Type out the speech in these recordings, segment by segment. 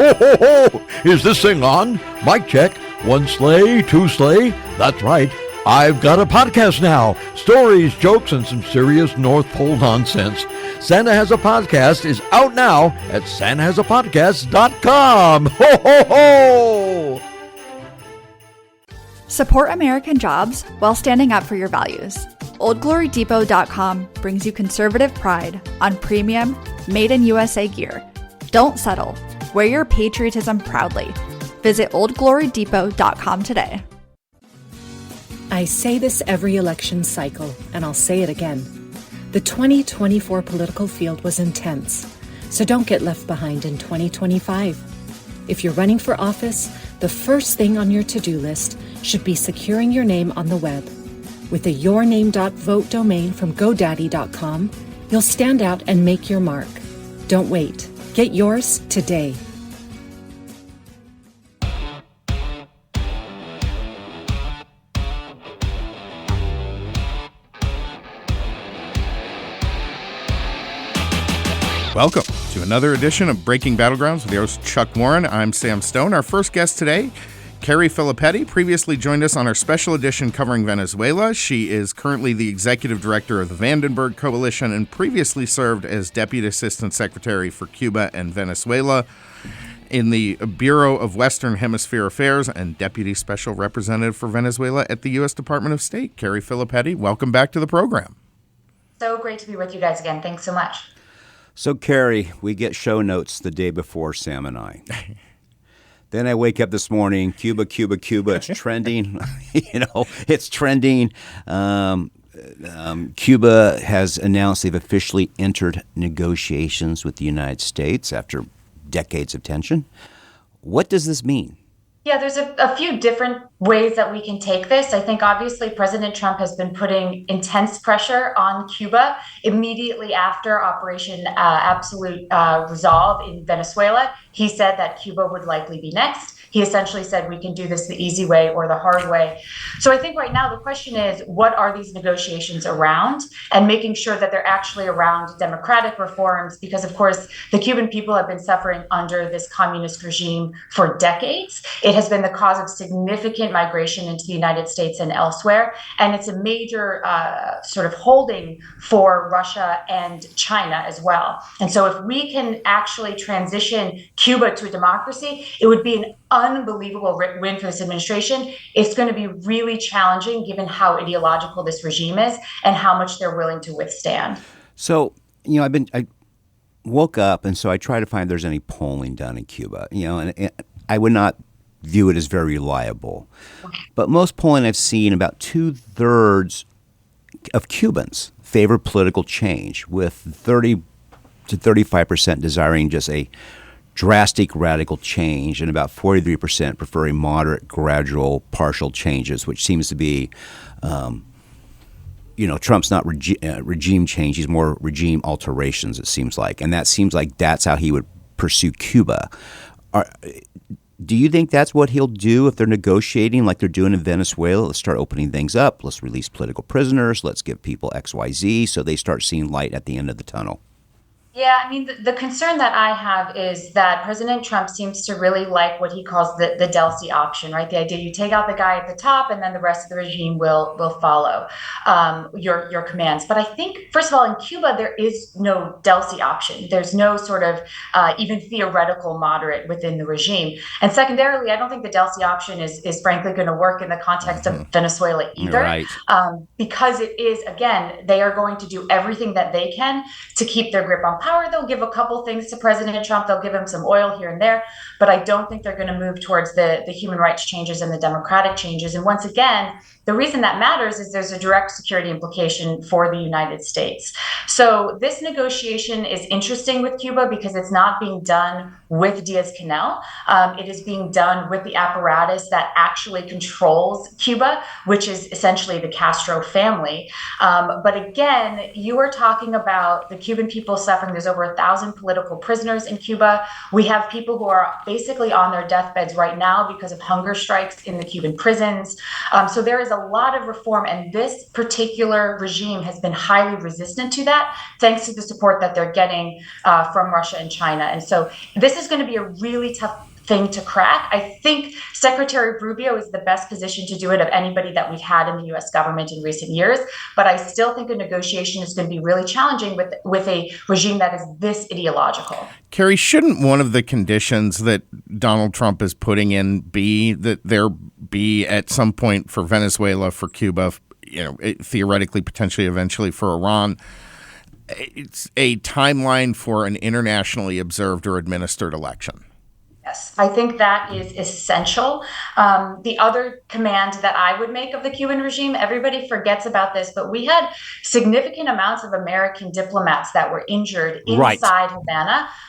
Ho, ho, ho! Is this thing on? Mic check. One sleigh, two sleigh. That's right. I've got a podcast now. Stories, jokes, and some serious North Pole nonsense. Santa Has a Podcast is out now at santahasapodcast.com. Ho, ho, ho! Support American jobs while standing up for your values. OldGloryDepot.com brings you conservative pride on premium, made-in-USA gear. Don't settle. Wear your patriotism proudly. Visit OldGloryDepot.com today. I say this every election cycle, and I'll say it again. The 2024 political field was intense, so don't get left behind in 2025. If you're running for office, the first thing on your to-do list should be securing your name on the web. With a yourname.vote domain from GoDaddy.com, you'll stand out and make your mark. Don't wait. Get yours today. Welcome to another edition of Breaking Battlegrounds with your host, Chuck Warren. I'm Sam Stone. Our first guest today, Carrie Filipetti, previously joined us on our special edition covering Venezuela. She is currently the executive director of the Vandenberg Coalition and previously served as Deputy Assistant Secretary for Cuba and Venezuela in the Bureau of Western Hemisphere Affairs and Deputy Special Representative for Venezuela at the U.S. Department of State. Carrie Filipetti, welcome back to the program. So great to be with you guys again. Thanks so much. So, Carrie, we get show notes the day before, Sam and I. Then I wake up this morning, Cuba, it's trending. It's trending. Cuba has announced they've officially entered negotiations with the United States after decades of tension. What does this mean? Yeah, there's a few different ways that we can take this. I think obviously President Trump has been putting intense pressure on Cuba immediately after Operation Absolute Resolve in Venezuela. He said that Cuba would likely be next. He essentially said we can do this the easy way or the hard way. So I think right now the question is, what are these negotiations around, and making sure that they're actually around democratic reforms, because of course the Cuban people have been suffering under this communist regime for decades. It has been the cause of significant migration into the United States and elsewhere, and it's a major sort of holding for Russia and China as well. And so if we can actually transition Cuba to a democracy, it would be an unbelievable win for this administration. It's going to be really challenging given how ideological this regime is and how much they're willing to withstand. So, I woke up, and so I tried to find if there's any polling done in Cuba, and I would not view it as very reliable. But most polling I've seen, about 2/3 of Cubans favor political change, with 30 to 35% desiring just a drastic radical change, and about 43% preferring moderate, gradual, partial changes, which seems to be, Trump's not regime change, he's more regime alterations, it seems like. And that seems like that's how he would pursue Cuba. Do you think that's what he'll do if they're negotiating like they're doing in Venezuela? Let's start opening things up. Let's release political prisoners. Let's give people XYZ so they start seeing light at the end of the tunnel. Yeah, I mean, the concern that I have is that President Trump seems to really like what he calls the Delcy option, right? The idea you take out the guy at the top and then the rest of the regime will follow your commands. But I think, first of all, in Cuba, there is no Delcy option. There's no sort of even theoretical moderate within the regime. And secondarily, I don't think the Delcy option is frankly going to work in the context of Venezuela either. Right. Because it is, again, they are going to do everything that they can to keep their grip on power. They'll give a couple things to President Trump. They'll give him some oil here and there, but I don't think they're going to move towards the human rights changes and the democratic changes. And once again, the reason that matters is there's a direct security implication for the United States. So this negotiation is interesting with Cuba because it's not being done with Diaz-Canel. It is being done with the apparatus that actually controls Cuba, which is essentially the Castro family. But again, you are talking about the Cuban people suffering suffering. There's over 1,000 political prisoners in Cuba. We have people who are basically on their deathbeds right now because of hunger strikes in the Cuban prisons. So there is a lot of reform, and this particular regime has been highly resistant to that, thanks to the support that they're getting from Russia and China. And so this is going to be a really tough thing to crack. I think Secretary Rubio is the best position to do it of anybody that we've had in the U.S. government in recent years. But I still think a negotiation is going to be really challenging with a regime that is this ideological. Carrie, shouldn't one of the conditions that Donald Trump is putting in be that there be at some point for Venezuela, for Cuba, theoretically, potentially, eventually for Iran, it's a timeline for an internationally observed or administered election? Yes, I think that is essential. The other command that I would make of the Cuban regime, everybody forgets about this, but we had significant amounts of American diplomats that were injured inside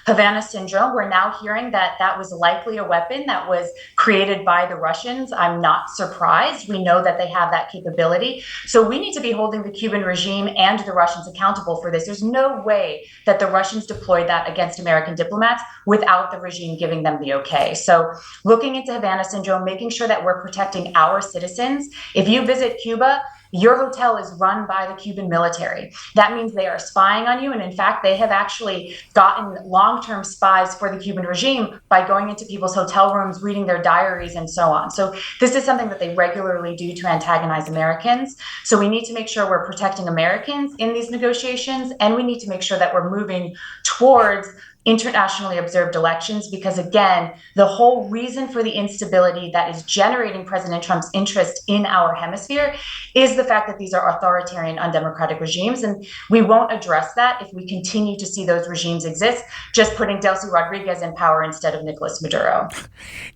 Havana Syndrome. We're now hearing that that was likely a weapon that was created by the Russians. I'm not surprised. We know that they have that capability. So we need to be holding the Cuban regime and the Russians accountable for this. There's no way that the Russians deployed that against American diplomats without the regime giving them the okay. So looking into Havana Syndrome, making sure that we're protecting our citizens. If you visit Cuba, your hotel is run by the Cuban military. That means they are spying on you. And in fact, they have actually gotten long-term spies for the Cuban regime by going into people's hotel rooms, reading their diaries, and so on. So this is something that they regularly do to antagonize Americans. So we need to make sure we're protecting Americans in these negotiations. And we need to make sure that we're moving towards internationally observed elections, because again, the whole reason for the instability that is generating President Trump's interest in our hemisphere is the fact that these are authoritarian, undemocratic regimes. And we won't address that if we continue to see those regimes exist, just putting Delcy Rodriguez in power instead of Nicolas Maduro.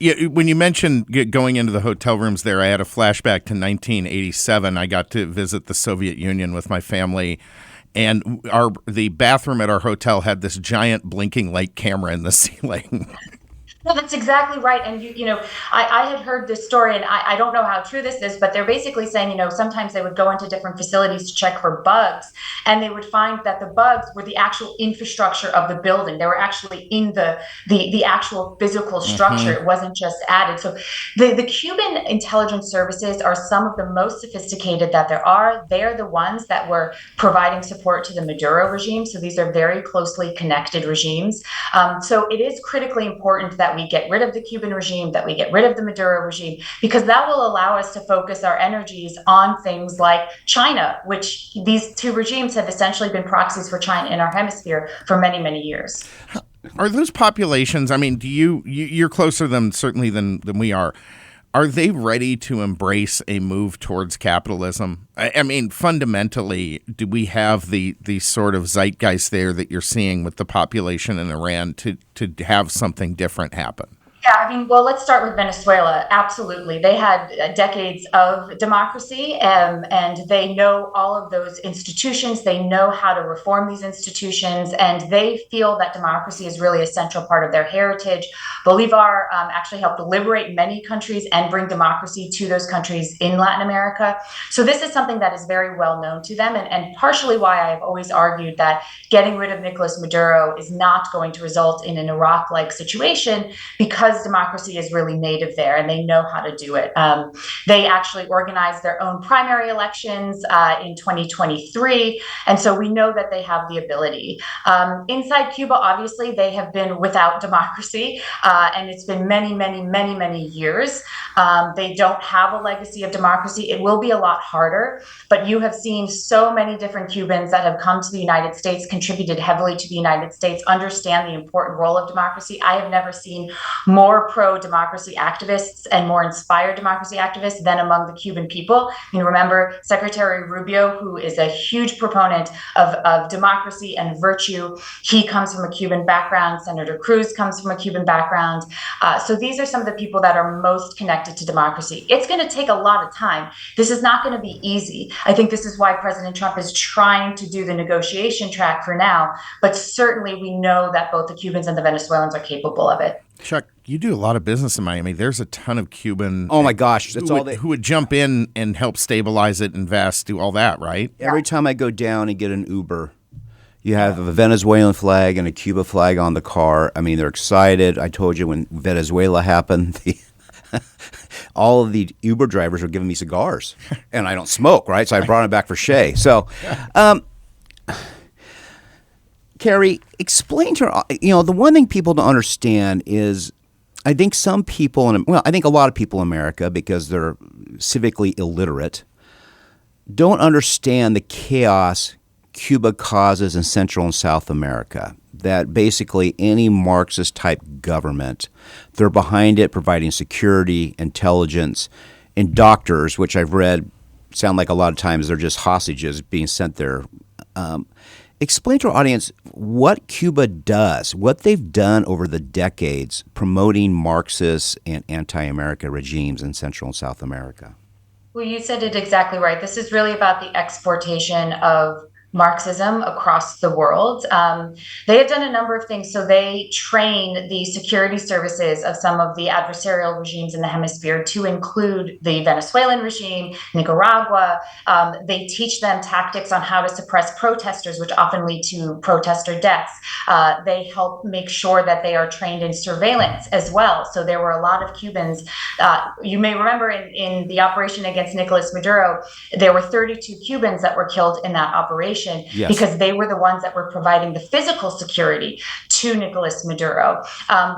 Yeah, when you mentioned going into the hotel rooms there, I had a flashback to 1987. I got to visit the Soviet Union with my family. And the bathroom at our hotel had this giant blinking light camera in the ceiling. No, that's exactly right. And I had heard this story, and I don't know how true this is, but they're basically saying, sometimes they would go into different facilities to check for bugs, and they would find that the bugs were the actual infrastructure of the building. They were actually in the actual physical structure. Mm-hmm. It wasn't just added. So the Cuban intelligence services are some of the most sophisticated that there are. They're the ones that were providing support to the Maduro regime. So these are very closely connected regimes. So it is critically important that we get rid of the Cuban regime, that we get rid of the Maduro regime, because that will allow us to focus our energies on things like China, which these two regimes have essentially been proxies for China in our hemisphere for many, many years. Are those populations, I mean, you're closer certainly than we are. Are they ready to embrace a move towards capitalism? I mean, fundamentally, do we have the sort of zeitgeist there that you're seeing with the population in Iran to have something different happen? Yeah, well, let's start with Venezuela. Absolutely. They had decades of democracy, and they know all of those institutions. They know how to reform these institutions, and they feel that democracy is really a central part of their heritage. Bolivar actually helped liberate many countries and bring democracy to those countries in Latin America. So this is something that is very well known to them, and partially why I have always argued that getting rid of Nicolas Maduro is not going to result in an Iraq-like situation, because democracy is really native there and they know how to do it. They actually organized their own primary elections in 2023. And so we know that they have the ability. Inside Cuba, obviously, they have been without democracy. And it's been many, many, many, many years. They don't have a legacy of democracy. It will be a lot harder. But you have seen so many different Cubans that have come to the United States, contributed heavily to the United States, understand the important role of democracy. I have never seen more pro-democracy activists and more inspired democracy activists than among the Cuban people. Remember Secretary Rubio, who is a huge proponent of democracy and virtue. He comes from a Cuban background. Senator Cruz comes from a Cuban background. So these are some of the people that are most connected to democracy. It's going to take a lot of time. This is not going to be easy. I think this is why President Trump is trying to do the negotiation track for now. But certainly we know that both the Cubans and the Venezuelans are capable of it. Chuck, you do a lot of business in Miami. There's a ton of Cuban. Oh my gosh, that's who would jump in and help stabilize it, invest, do all that, right? Every time I go down and get an Uber, You have a Venezuelan flag and a Cuba flag on the car. I mean, they're excited. I told you when Venezuela happened, all of the Uber drivers were giving me cigars, and I don't smoke, right? So I brought them back for Shay. So, Carrie, explain to her, the one thing people don't understand is I think some people, I think a lot of people in America, because they're civically illiterate, don't understand the chaos Cuba causes in Central and South America. That basically any Marxist-type government, they're behind it providing security, intelligence, and doctors, which I've read sound like a lot of times they're just hostages being sent there. Explain to our audience what Cuba does, what they've done over the decades promoting Marxist and anti-America regimes in Central and South America. Well, you said it exactly right. This is really about the exportation of Marxism across the world. They have done a number of things. So they train the security services of some of the adversarial regimes in the hemisphere, to include the Venezuelan regime, Nicaragua. They teach them tactics on how to suppress protesters, which often lead to protester deaths. They help make sure that they are trained in surveillance as well. So there were a lot of Cubans. You may remember in the operation against Nicolas Maduro, there were 32 Cubans that were killed in that operation. Yes. Because they were the ones that were providing the physical security to Nicolas Maduro.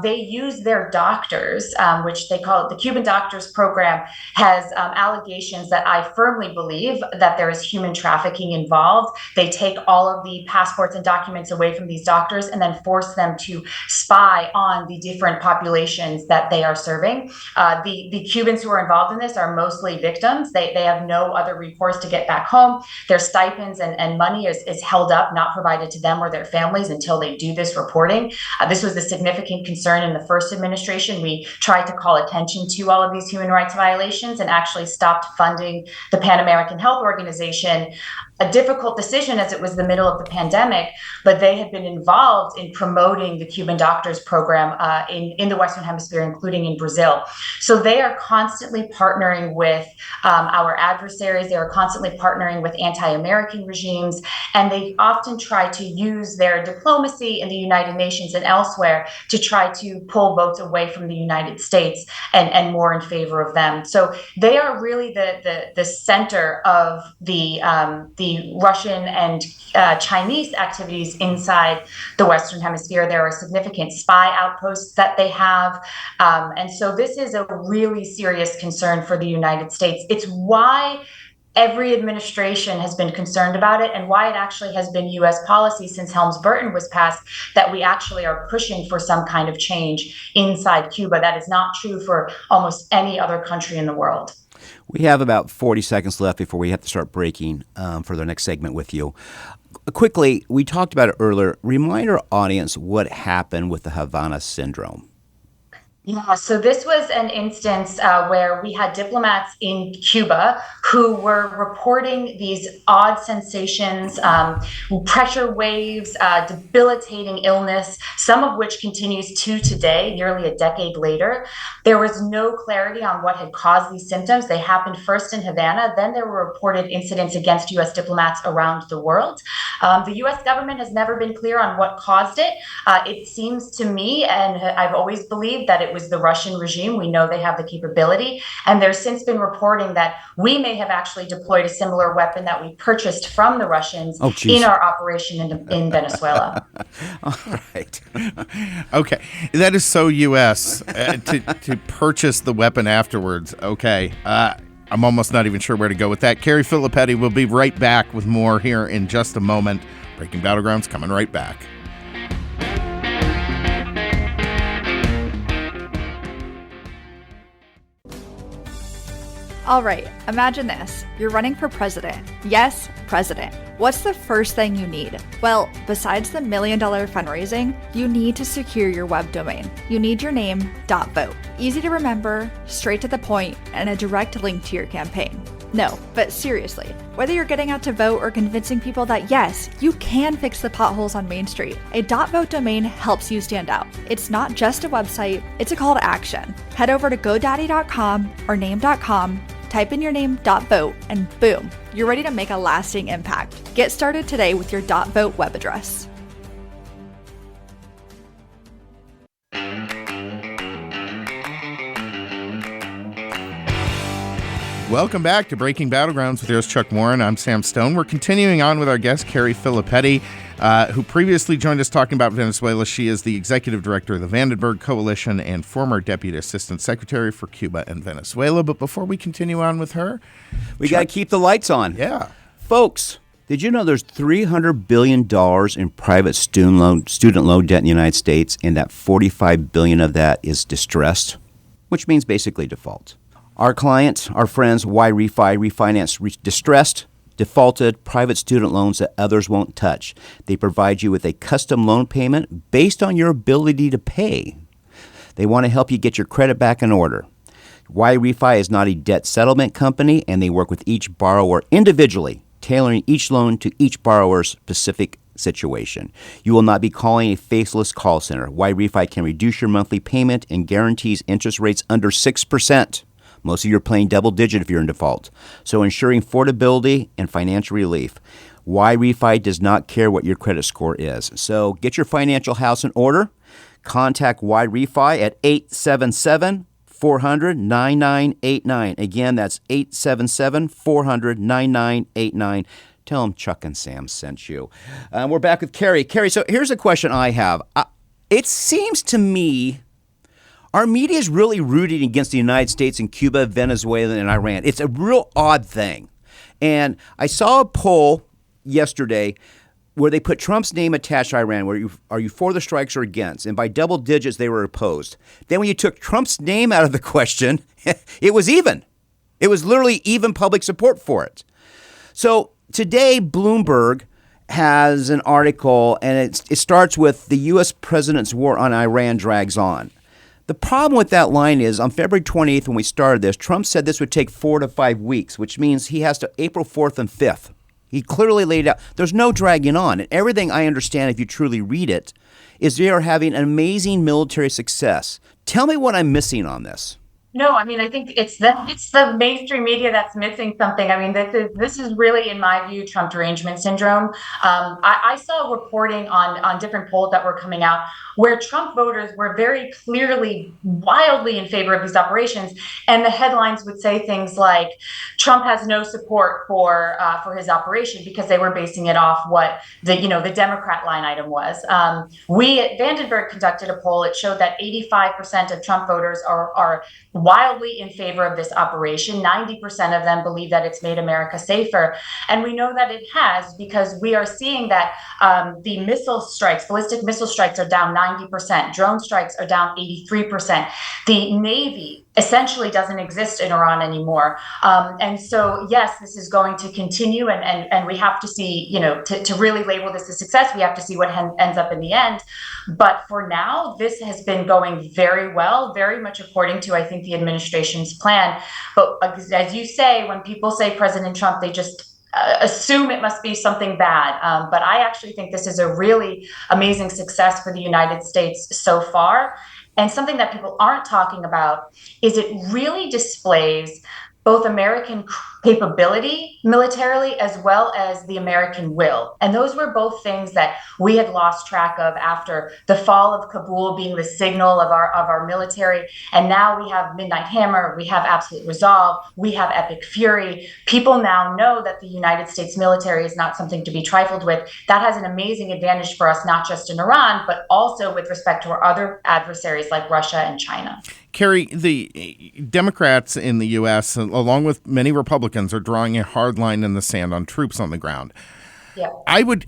They use their doctors, which they call it the Cuban Doctors Program, has allegations that I firmly believe that there is human trafficking involved. They take all of the passports and documents away from these doctors and then force them to spy on the different populations that they are serving. The Cubans who are involved in this are mostly victims. They have no other recourse to get back home. Their stipends and money is held up, not provided to them or their families until they do this reporting. This was a significant concern in the first administration. We tried to call attention to all of these human rights violations and actually stopped funding the Pan American Health Organization. A difficult decision, as it was the middle of the pandemic, but they had been involved in promoting the Cuban Doctors Program in the Western Hemisphere, including in Brazil. So they are constantly partnering with our adversaries. They are constantly partnering with anti-American regimes, and they often try to use their diplomacy in the United Nations and elsewhere to try to pull votes away from the United States and more in favor of them. So they are really the center of the Russian and Chinese activities inside the Western Hemisphere. There are significant spy outposts that they have. And so this is a really serious concern for the United States. It's why every administration has been concerned about it, and why it actually has been U.S. policy since Helms-Burton was passed that we actually are pushing for some kind of change inside Cuba. That is not true for almost any other country in the world. We have about 40 seconds left before we have to start breaking for the next segment with you. Quickly, we talked about it earlier. Remind our audience what happened with the Havana syndrome. Yeah, so this was an instance where we had diplomats in Cuba who were reporting these odd sensations, pressure waves, debilitating illness, some of which continues to today, nearly a decade later. There was no clarity on what had caused these symptoms. They happened first in Havana, then there were reported incidents against U.S. diplomats around the world. The U.S. government has never been clear on what caused it. It seems to me, and I've always believed, that it was the Russian regime. We know they have the capability. And there's since been reporting that we may have actually deployed a similar weapon that we purchased from the Russians in our operation in Venezuela. All right. Okay. That is so U.S. To purchase the weapon afterwards. Okay. I'm almost not even sure where to go with that. Carrie Filipetti will be right back with more here in just a moment. Breaking Battleground's coming right back. All right, imagine this. You're running for president. Yes, president. What's the first thing you need? Well, besides the $1 million fundraising, you need to secure your web domain. You need your name, .vote. Easy to remember, straight to the point, and a direct link to your campaign. No, but seriously, whether you're getting out to vote or convincing people that yes, you can fix the potholes on Main Street, a .vote domain helps you stand out. It's not just a website, it's a call to action. Head over to GoDaddy.com or Name.com, Type in your name, .vote, and boom, you're ready to make a lasting impact. Get started today with your .vote web address. Welcome back to Breaking Battlegrounds with your host, Chuck Warren. I'm Sam Stone. We're continuing on with our guest, Carrie Filipetti, who previously joined us talking about Venezuela. She is the executive director of the Vandenberg Coalition and former deputy assistant secretary for Cuba and Venezuela. But before we continue on with her, We got to keep the lights on. Yeah. Folks, did you know there's $300 billion in private student loan debt in the United States, and that $45 billion of that is distressed, which means basically default? Our clients, our friends, refinance distressed, defaulted private student loans that others won't touch. They provide you with a custom loan payment based on your ability to pay. They want to help you get your credit back in order. Refi is not a debt settlement company, and they work with each borrower individually, tailoring each loan to each borrower's specific situation. You will not be calling a faceless call center. Refi can reduce your monthly payment and guarantees interest rates under 6%. Most of you are paying double digit if you're in default. So ensuring affordability and financial relief. Refi does not care what your credit score is. So get your financial house in order. Contact Refi at 877-400-9989. Again, that's 877-400-9989. Tell them Chuck and Sam sent you. We're back with Carrie. Carrie, so here's a question I have. It seems to me our media is really rooting against the United States and Cuba, Venezuela, and Iran. It's a real odd thing. And I saw a poll yesterday where they put Trump's name attached to Iran. Are you for the strikes or against? And by double digits, they were opposed. Then when you took Trump's name out of the question, it was even. It was literally even public support for it. So today, Bloomberg has an article, and it starts with the U.S. president's war on Iran drags on. The problem with that line is on February 28th when we started this, Trump said this would take 4 to 5 weeks, which means he has to April 4th and 5th. He clearly laid out, there's no dragging on. And everything I understand, if you truly read it, is they are having an amazing military success. Tell me what I'm missing on this. No, I mean, I think it's the mainstream media that's missing something. I mean, this is really, in my view, Trump Derangement Syndrome. I saw reporting on different polls that were coming out where Trump voters were very clearly, wildly in favor of these operations, and the headlines would say things like, "Trump has no support for his operation," because they were basing it off what the Democrat line item was. We at Vandenberg conducted a poll. It showed that 85% of Trump voters are wildly in favor of this operation. 90% of them believe that it's made America safer. And we know that it has, because we are seeing that the ballistic missile strikes are down 90%. Drone strikes are down 83%. The Navy essentially doesn't exist in Iran anymore. And so, yes, this is going to continue, and we have to see, to really label this a success, we have to see what ends up in the end. But for now, this has been going very well, very much according to, I think, the administration's plan. But as you say, when people say President Trump, they just assume it must be something bad. But I actually think this is a really amazing success for the United States so far. And something that people aren't talking about is it really displays both American capability militarily as well as the American will. And those were both things that we had lost track of after the fall of Kabul being the signal of our military. And now we have Midnight Hammer, we have Absolute Resolve, we have Epic Fury. People now know that the United States military is not something to be trifled with. That has an amazing advantage for us, not just in Iran, but also with respect to our other adversaries like Russia and China. Carrie, the Democrats in the U.S., along with many Republicans, are drawing a hard line in the sand on troops on the ground. Yeah. I would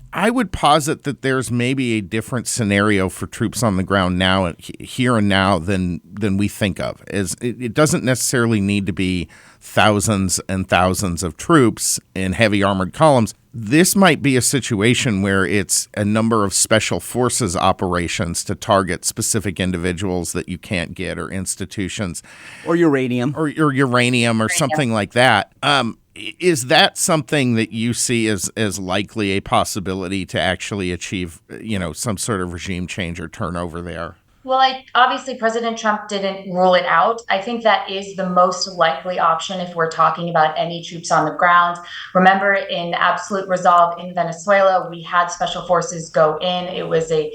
posit that there's maybe a different scenario for troops on the ground now, here and now, than we think of. It doesn't necessarily need to be thousands and thousands of troops in heavy armored columns. This might be a situation where it's a number of special forces operations to target specific individuals that you can't get, or institutions. Or uranium. Or something like that. Is that something that you see as likely a possibility to actually achieve, some sort of regime change or turnover there? Well, obviously President Trump didn't rule it out. I think that is the most likely option if we're talking about any troops on the ground. Remember, in Absolute Resolve in Venezuela, we had special forces go in. It was a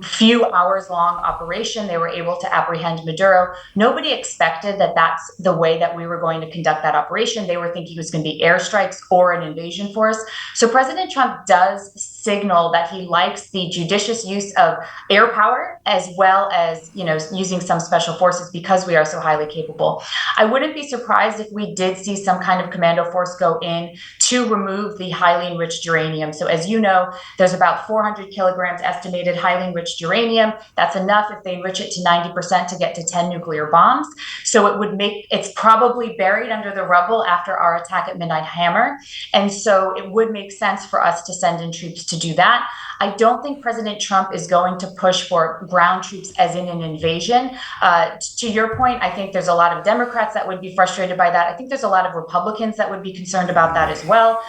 few hours long operation. They were able to apprehend Maduro. Nobody expected that that's the way that we were going to conduct that operation. They were thinking it was going to be airstrikes or an invasion force. So President Trump does signal that he likes the judicious use of air power as well as, using some special forces because we are so highly capable. I wouldn't be surprised if we did see some kind of commando force go in to remove the highly enriched uranium. So as you know, there's about 400 kilograms estimated highly enriched uranium. That's enough if they enrich it to 90% to get to 10 nuclear bombs. So it's probably buried under the rubble after our attack at Midnight Hammer. And so it would make sense for us to send in troops to do that. I don't think President Trump is going to push for ground troops as in an invasion. To your point, I think there's a lot of Democrats that would be frustrated by that. I think there's a lot of Republicans that would be concerned about that as well.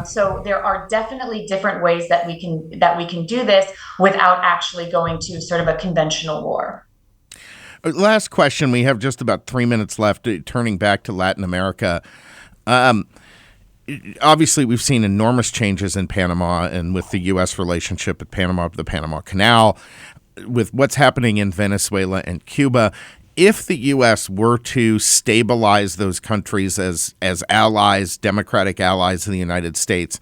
So there are definitely different ways that we can do this without actually going to sort of a conventional war. Last question. We have just about 3 minutes left. Turning back to Latin America. Obviously, we've seen enormous changes in Panama and with the U.S. relationship at Panama, the Panama Canal, with what's happening in Venezuela and Cuba. If the U.S. were to stabilize those countries as allies, democratic allies of the United States,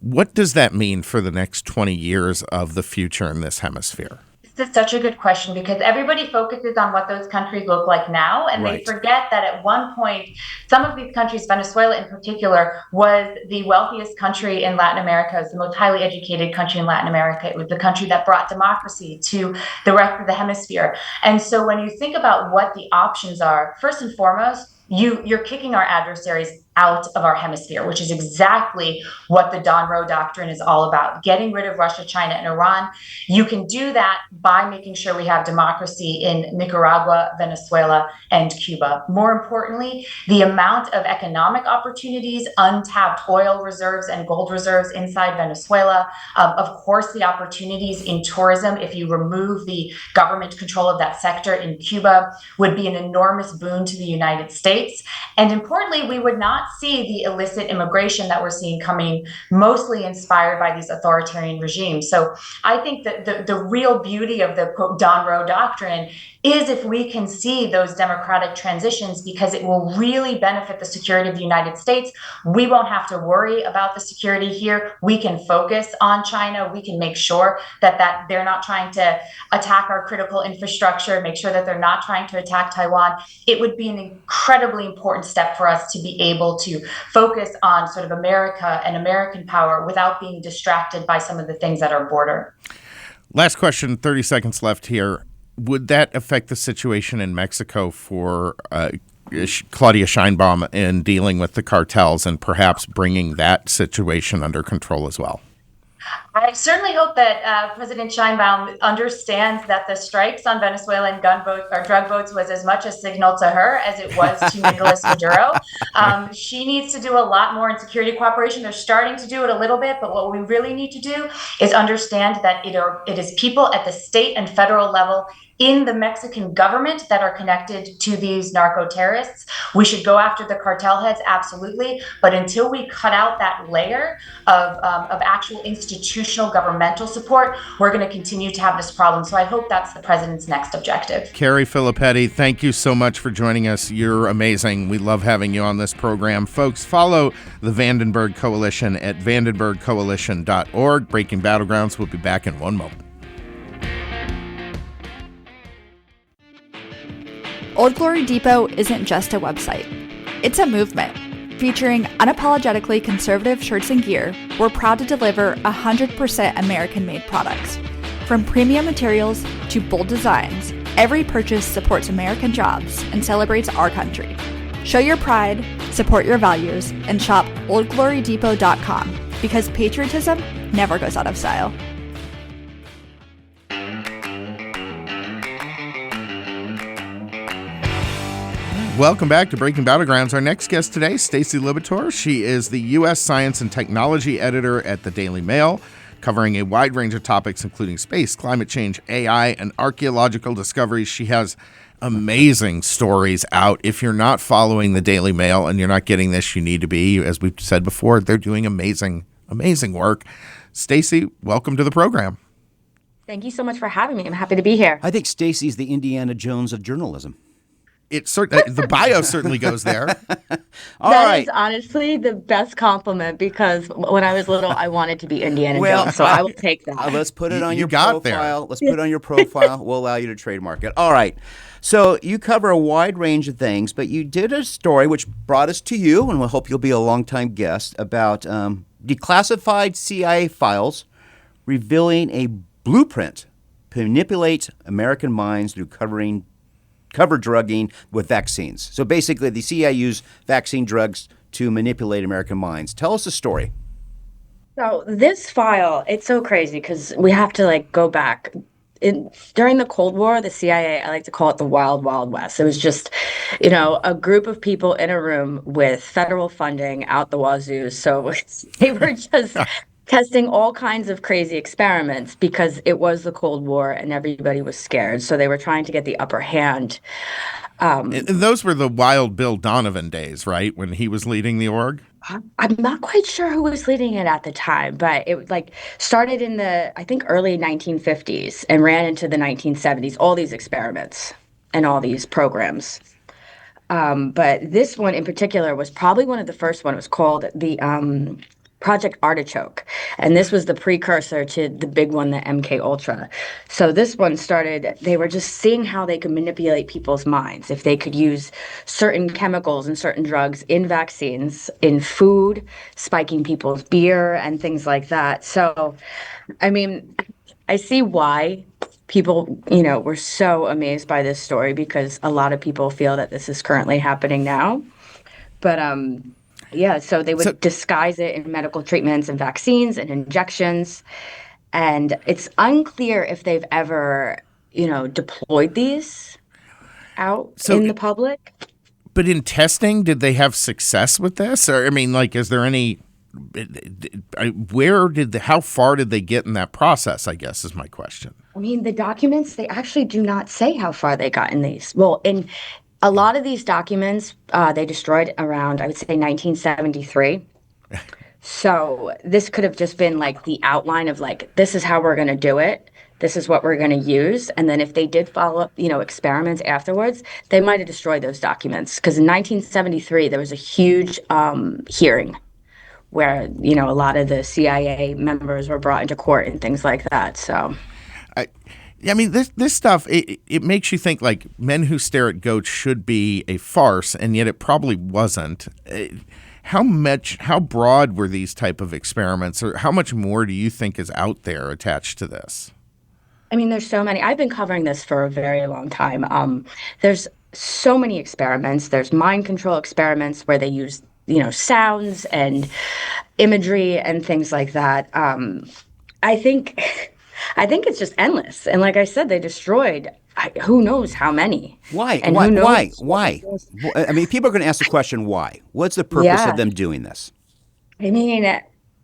what does that mean for the next 20 years of the future in this hemisphere? This is such a good question because everybody focuses on what those countries look like now, and Right. They forget that at one point, some of these countries, Venezuela in particular, was the wealthiest country in Latin America. It was the most highly educated country in Latin America. It was the country that brought democracy to the rest of the hemisphere. And so when you think about what the options are, first and foremost, you're kicking our adversaries out of our hemisphere, which is exactly what the Don Roe Doctrine is all about, getting rid of Russia, China, and Iran. You can do that by making sure we have democracy in Nicaragua, Venezuela, and Cuba. More importantly, the amount of economic opportunities, untapped oil reserves and gold reserves inside Venezuela, of course, the opportunities in tourism, if you remove the government control of that sector in Cuba, would be an enormous boon to the United States. And importantly, we would not see the illicit immigration that we're seeing coming, mostly inspired by these authoritarian regimes. So I think that the real beauty of the quote, Don Roe Doctrine is if we can see those democratic transitions, because it will really benefit the security of the United States. We won't have to worry about the security here. We can focus on China. We can make sure that they're not trying to attack our critical infrastructure, make sure that they're not trying to attack Taiwan. It would be an incredibly important step for us to be able to focus on sort of America and American power without being distracted by some of the things at our border. Last question, 30 seconds left here. Would that affect the situation in Mexico for Claudia Sheinbaum in dealing with the cartels and perhaps bringing that situation under control as well? I certainly hope that President Sheinbaum understands that the strikes on Venezuelan drug boats was as much a signal to her as it was to Nicolas Maduro. She needs to do a lot more in security cooperation. They're starting to do it a little bit, but what we really need to do is understand that it is people at the state and federal level in the Mexican government that are connected to these narco-terrorists. We should go after the cartel heads, absolutely. But until we cut out that layer of actual institutional governmental support, we're going to continue to have this problem. So I hope that's the president's next objective. Carrie Filipetti, thank you so much for joining us. You're amazing. We love having you on this program. Folks, follow the Vandenberg Coalition at vandenbergcoalition.org. Breaking Battlegrounds will be back in one moment. Old Glory Depot isn't just a website. It's a movement. Featuring unapologetically conservative shirts and gear, we're proud to deliver 100% American-made products. From premium materials to bold designs, every purchase supports American jobs and celebrates our country. Show your pride, support your values, and shop oldglorydepot.com because patriotism never goes out of style. Welcome back to Breaking Battlegrounds. Our next guest today, Stacy Liberatore. She is the U.S. Science and Technology Editor at the Daily Mail, covering a wide range of topics, including space, climate change, AI, and archaeological discoveries. She has amazing stories out. If you're not following the Daily Mail and you're not getting this, you need to be. As we've said before, they're doing amazing work. Stacy, welcome to the program. Thank you so much for having me. I'm happy to be here. I think Stacy's the Indiana Jones of journalism. The bio certainly goes there. That is honestly the best compliment, because when I was little, I wanted to be Indiana Jones, so I will take that. Let's put it on You your got profile. there. Let's put it on your profile. We'll allow you to trademark it. All right. So you cover a wide range of things, but you did a story which brought us to you, and we hope you'll be a longtime guest, about declassified CIA files revealing a blueprint to manipulate American minds through cover drugging with vaccines. So basically, the CIA used vaccine drugs to manipulate American minds. Tell us the story. So this file, it's so crazy because we have to go back. During the Cold War, the CIA, I like to call it the Wild Wild West. It was just, a group of people in a room with federal funding out the wazoo. So they were just testing all kinds of crazy experiments because it was the Cold War and everybody was scared. So they were trying to get the upper hand. And those were the Wild Bill Donovan days, right? When he was leading the org? I'm not quite sure who was leading it at the time, but it started in the, I think, early 1950s and ran into the 1970s, all these experiments and all these programs. But this one in particular was probably one of the first one. It was called the Project Artichoke, and this was the precursor to the big one, the MK Ultra. So this one started, they were just seeing how they could manipulate people's minds, if they could use certain chemicals and certain drugs in vaccines, in food, spiking people's beer and things like that. So, I mean, I see why people, were so amazed by this story, because a lot of people feel that this is currently happening now. But, yeah, so they would disguise it in medical treatments and vaccines and injections. And it's unclear if they've ever, deployed these out in the public. But in testing, did they have success with this? Or, is there any, how far did they get in that process, I guess is my question. The documents, they actually do not say how far they got in these. Well, in a lot of these documents, they destroyed around, I would say, 1973. So this could have just been the outline of this is how we're going to do it. This is what we're going to use. And then if they did follow up, experiments afterwards, they might have destroyed those documents. Because in 1973, there was a huge hearing where, a lot of the CIA members were brought into court and things like that. So this stuff, it makes you think Men Who Stare at Goats should be a farce, and yet it probably wasn't. How broad were these type of experiments, or how much more do you think is out there attached to this? There's so many. I've been covering this for a very long time. There's so many experiments. There's mind control experiments where they use, sounds and imagery and things like that. I think it's just endless. And like I said, they destroyed who knows how many. Why? And Why? People are going to ask the question, why? What's the purpose of them doing this?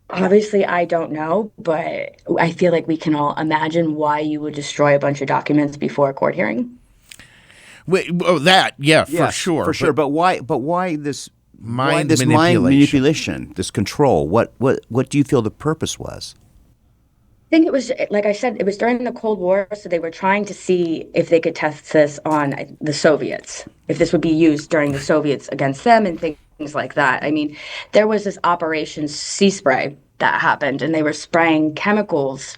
Obviously, I don't know, but I feel like we can all imagine why you would destroy a bunch of documents before a court hearing. Wait, for sure. For sure. But why this mind manipulation, this control? What do you feel the purpose was? I think it was, like I said, it was during the Cold War, so they were trying to see if they could test this on the Soviets, if this would be used during the Soviets against them and things like that. There was this Operation Sea Spray that happened, and they were spraying chemicals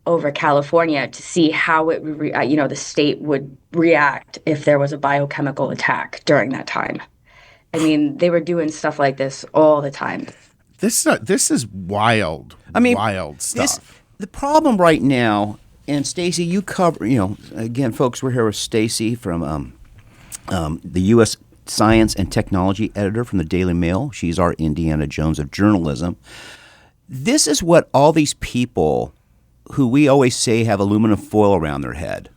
over California to see how it, the state would react if there was a biochemical attack during that time. They were doing stuff like this all the time. This is wild. Wild stuff. The problem right now, and Stacy, you cover, again, folks, we're here with Stacy from the U.S. Science and Technology editor from the Daily Mail. She's our Indiana Jones of journalism. This is what all these people who we always say have aluminum foil around their head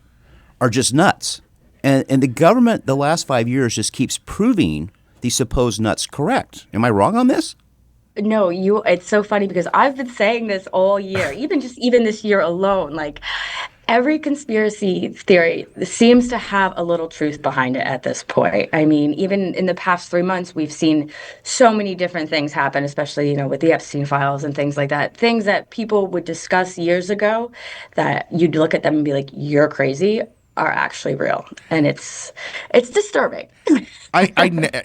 are just nuts. And the government the last 5 years just keeps proving these supposed nuts correct. Am I wrong on this? No, it's so funny because I've been saying this all year, even this year alone. Like every conspiracy theory seems to have a little truth behind it at this point. I mean, even in the past 3 months, we've seen so many different things happen, especially, with the Epstein files and things like that. Things that people would discuss years ago that you'd look at them and be like, you're crazy, are actually real. And it's disturbing.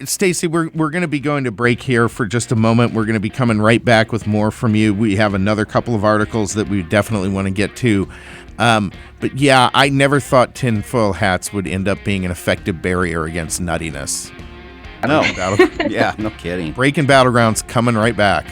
Stacy, we're going to be going to break here for just a moment. We're going to be coming right back with more from you. We have another couple of articles that we definitely want to get to. But yeah, I never thought tinfoil hats would end up being an effective barrier against nuttiness. I know. Yeah, no kidding. Breaking Battlegrounds coming right back.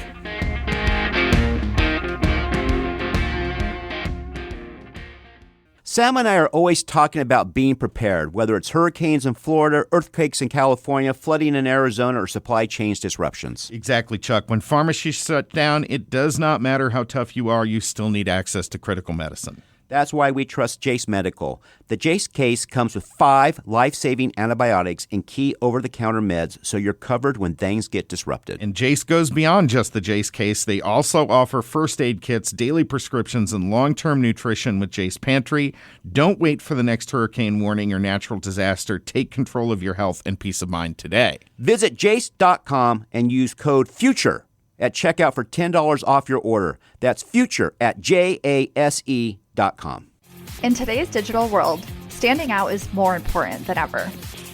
Sam and I are always talking about being prepared, whether it's hurricanes in Florida, earthquakes in California, flooding in Arizona, or supply chain disruptions. Exactly, Chuck. When pharmacies shut down, it does not matter how tough you are, you still need access to critical medicine. That's why we trust Jace Medical. The Jace case comes with 5 life-saving antibiotics and key over-the-counter meds, so you're covered when things get disrupted. And Jace goes beyond just the Jace case. They also offer first aid kits, daily prescriptions, and long-term nutrition with Jace Pantry. Don't wait for the next hurricane warning or natural disaster. Take control of your health and peace of mind today. Visit jace.com and use code FUTURE at checkout for $10 off your order. That's FUTURE at JASE.com. In today's digital world, standing out is more important than ever.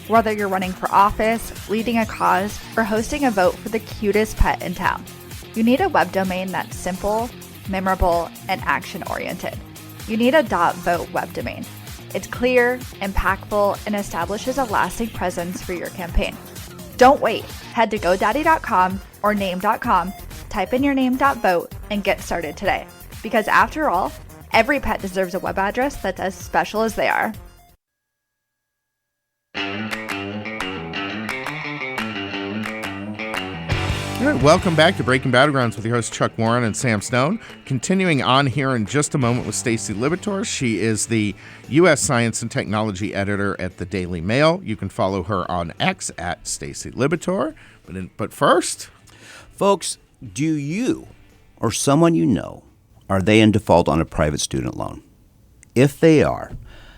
Whether you're running for office, leading a cause, or hosting a vote for the cutest pet in town, you need a web domain that's simple, memorable, and action-oriented. You need a .vote web domain. It's clear, impactful, and establishes a lasting presence for your campaign. Don't wait. Head to GoDaddy.com or Name.com, type in your name.vote, and get started today. Because after all, every pet deserves a web address that's as special as they are. All right, welcome back to Breaking Battlegrounds with your hosts Chuck Warren and Sam Stone. Continuing on here in just a moment with Stacy Liberatore. She is the U.S. Science and Technology Editor at the Daily Mail. You can follow her on X at Stacy Liberatore. But first, folks, do you or someone you know, are they in default on a private student loan? If they are,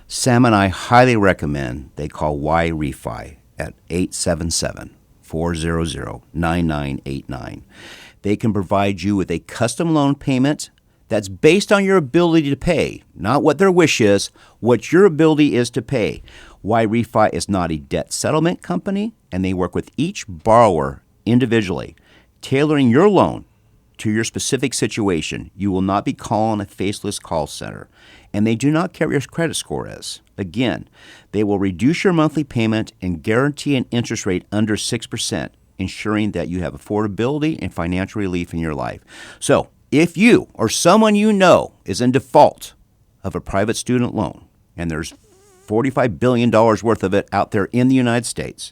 Sam and I highly recommend they call Y-Refi at 877-400-9989. They can provide you with a custom loan payment that's based on your ability to pay, not what their wish is, what your ability is to pay. Y-Refi is not a debt settlement company, and they work with each borrower individually, tailoring your loan to your specific situation. You will not be calling a faceless call center, and they do not care what your credit score is. Again, they will reduce your monthly payment and guarantee an interest rate under 6%, ensuring that you have affordability and financial relief in your life. So, if you or someone you know is in default of a private student loan, and there's $45 billion worth of it out there in the United States,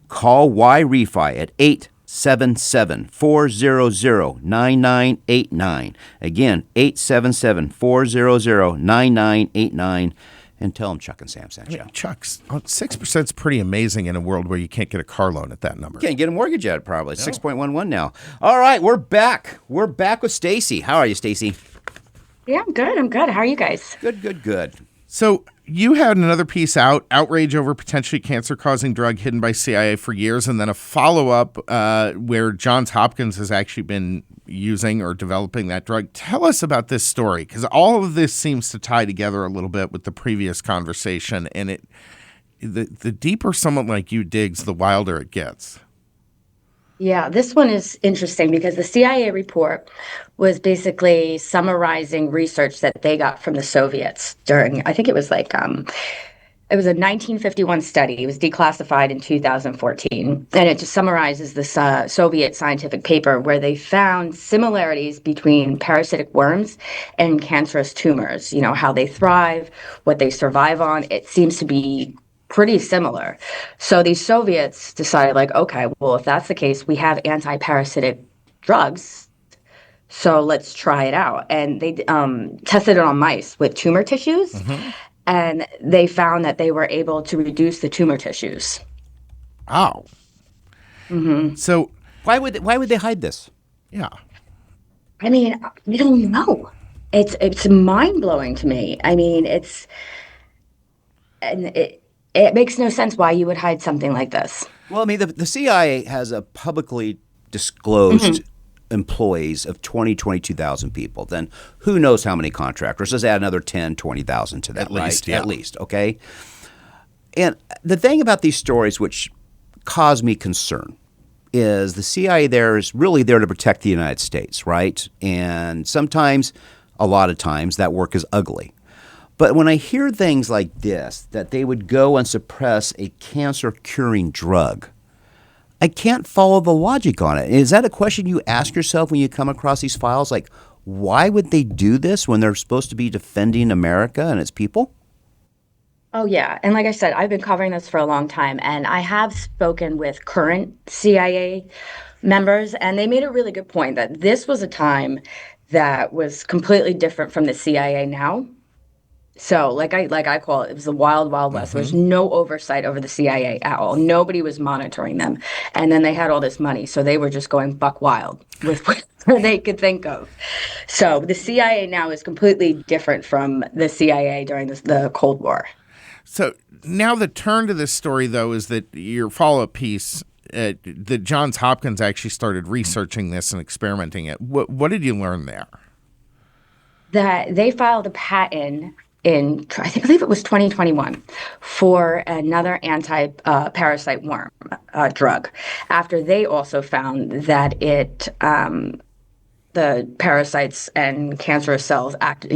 call Y-Refi at 877-400-9989. Again, 877-400-9989. And tell them Chuck and Sam sent you. Chuck, 6% is pretty amazing in a world where you can't get a car loan at that number. Can't get a mortgage yet, probably. No. 6.11 now. All right, we're back. We're back with Stacy. How are you, Stacy? Yeah, I'm good. How are you guys? Good. So you had another piece out, outrage over potentially cancer-causing drug hidden by CIA for years, and then a follow-up where Johns Hopkins has actually been using or developing that drug. Tell us about this story, because all of this seems to tie together a little bit with the previous conversation, and the deeper someone like you digs, the wilder it gets. Yeah, this one is interesting because the CIA report was basically summarizing research that they got from the Soviets during, I think it was like, it was a 1951 study. It was declassified in 2014. And it just summarizes this Soviet scientific paper where they found similarities between parasitic worms and cancerous tumors. You know, how they thrive, what they survive on. It seems to be pretty similar. So these Soviets decided, like, okay, well, if that's the case, we have anti-parasitic drugs, so let's try it out. And they tested it on mice with tumor tissues, and they found that they were able to reduce the tumor tissues. Wow. So why would they hide this? Yeah. I mean, I don't know. It's mind blowing to me. I mean, it makes no sense why you would hide something like this. Well, I mean, the CIA has a publicly disclosed employees of 22,000 people. Then who knows how many contractors? Let's add another 10, 20,000 to that, At least, right? yeah. At least, okay? And the thing about these stories which cause me concern is the CIA there is really there to protect the United States, right? And sometimes, a lot of times, that work is ugly. But when I hear things like this, that they would go and suppress a cancer-curing drug, I can't follow the logic on it. Is that a question you ask yourself when you come across these files? Like, why would they do this when they're supposed to be defending America and its people? Oh, yeah. And like I said, I've been covering this for a long time, and I have spoken with current CIA members, and they made a really good point that this was a time that was completely different from the CIA now. So, like I call it, it was the wild, wild west. There was no oversight over the CIA at all. Nobody was monitoring them. And then they had all this money, so they were just going buck wild with whatever they could think of. So the CIA now is completely different from the CIA during the Cold War. So now the turn to this story, though, is that your follow-up piece, that Johns Hopkins actually started researching this and experimenting it. What did you learn there? That they filed a patent in, I believe it was 2021, for another anti-parasite worm drug, after they also found that the parasites and cancerous cells act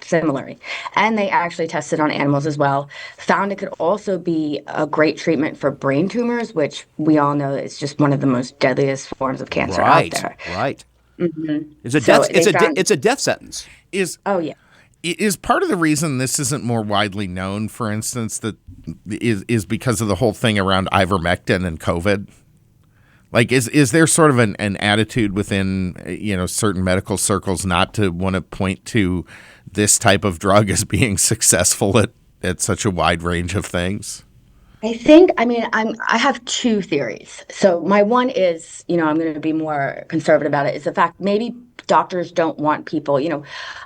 similarly. And they actually tested on animals as well, found it could also be a great treatment for brain tumors, which we all know is just one of the most deadliest forms of cancer out there. Right. Mm-hmm. It's a death. It's a death sentence. Oh, yeah. Is part of the reason this isn't more widely known, for instance, that is because of the whole thing around ivermectin and COVID? Like, is there sort of an attitude within, certain medical circles not to want to point to this type of drug as being successful at such a wide range of things? I have two theories. So my one is, I'm going to be more conservative about it, is the fact maybe doctors don't want people,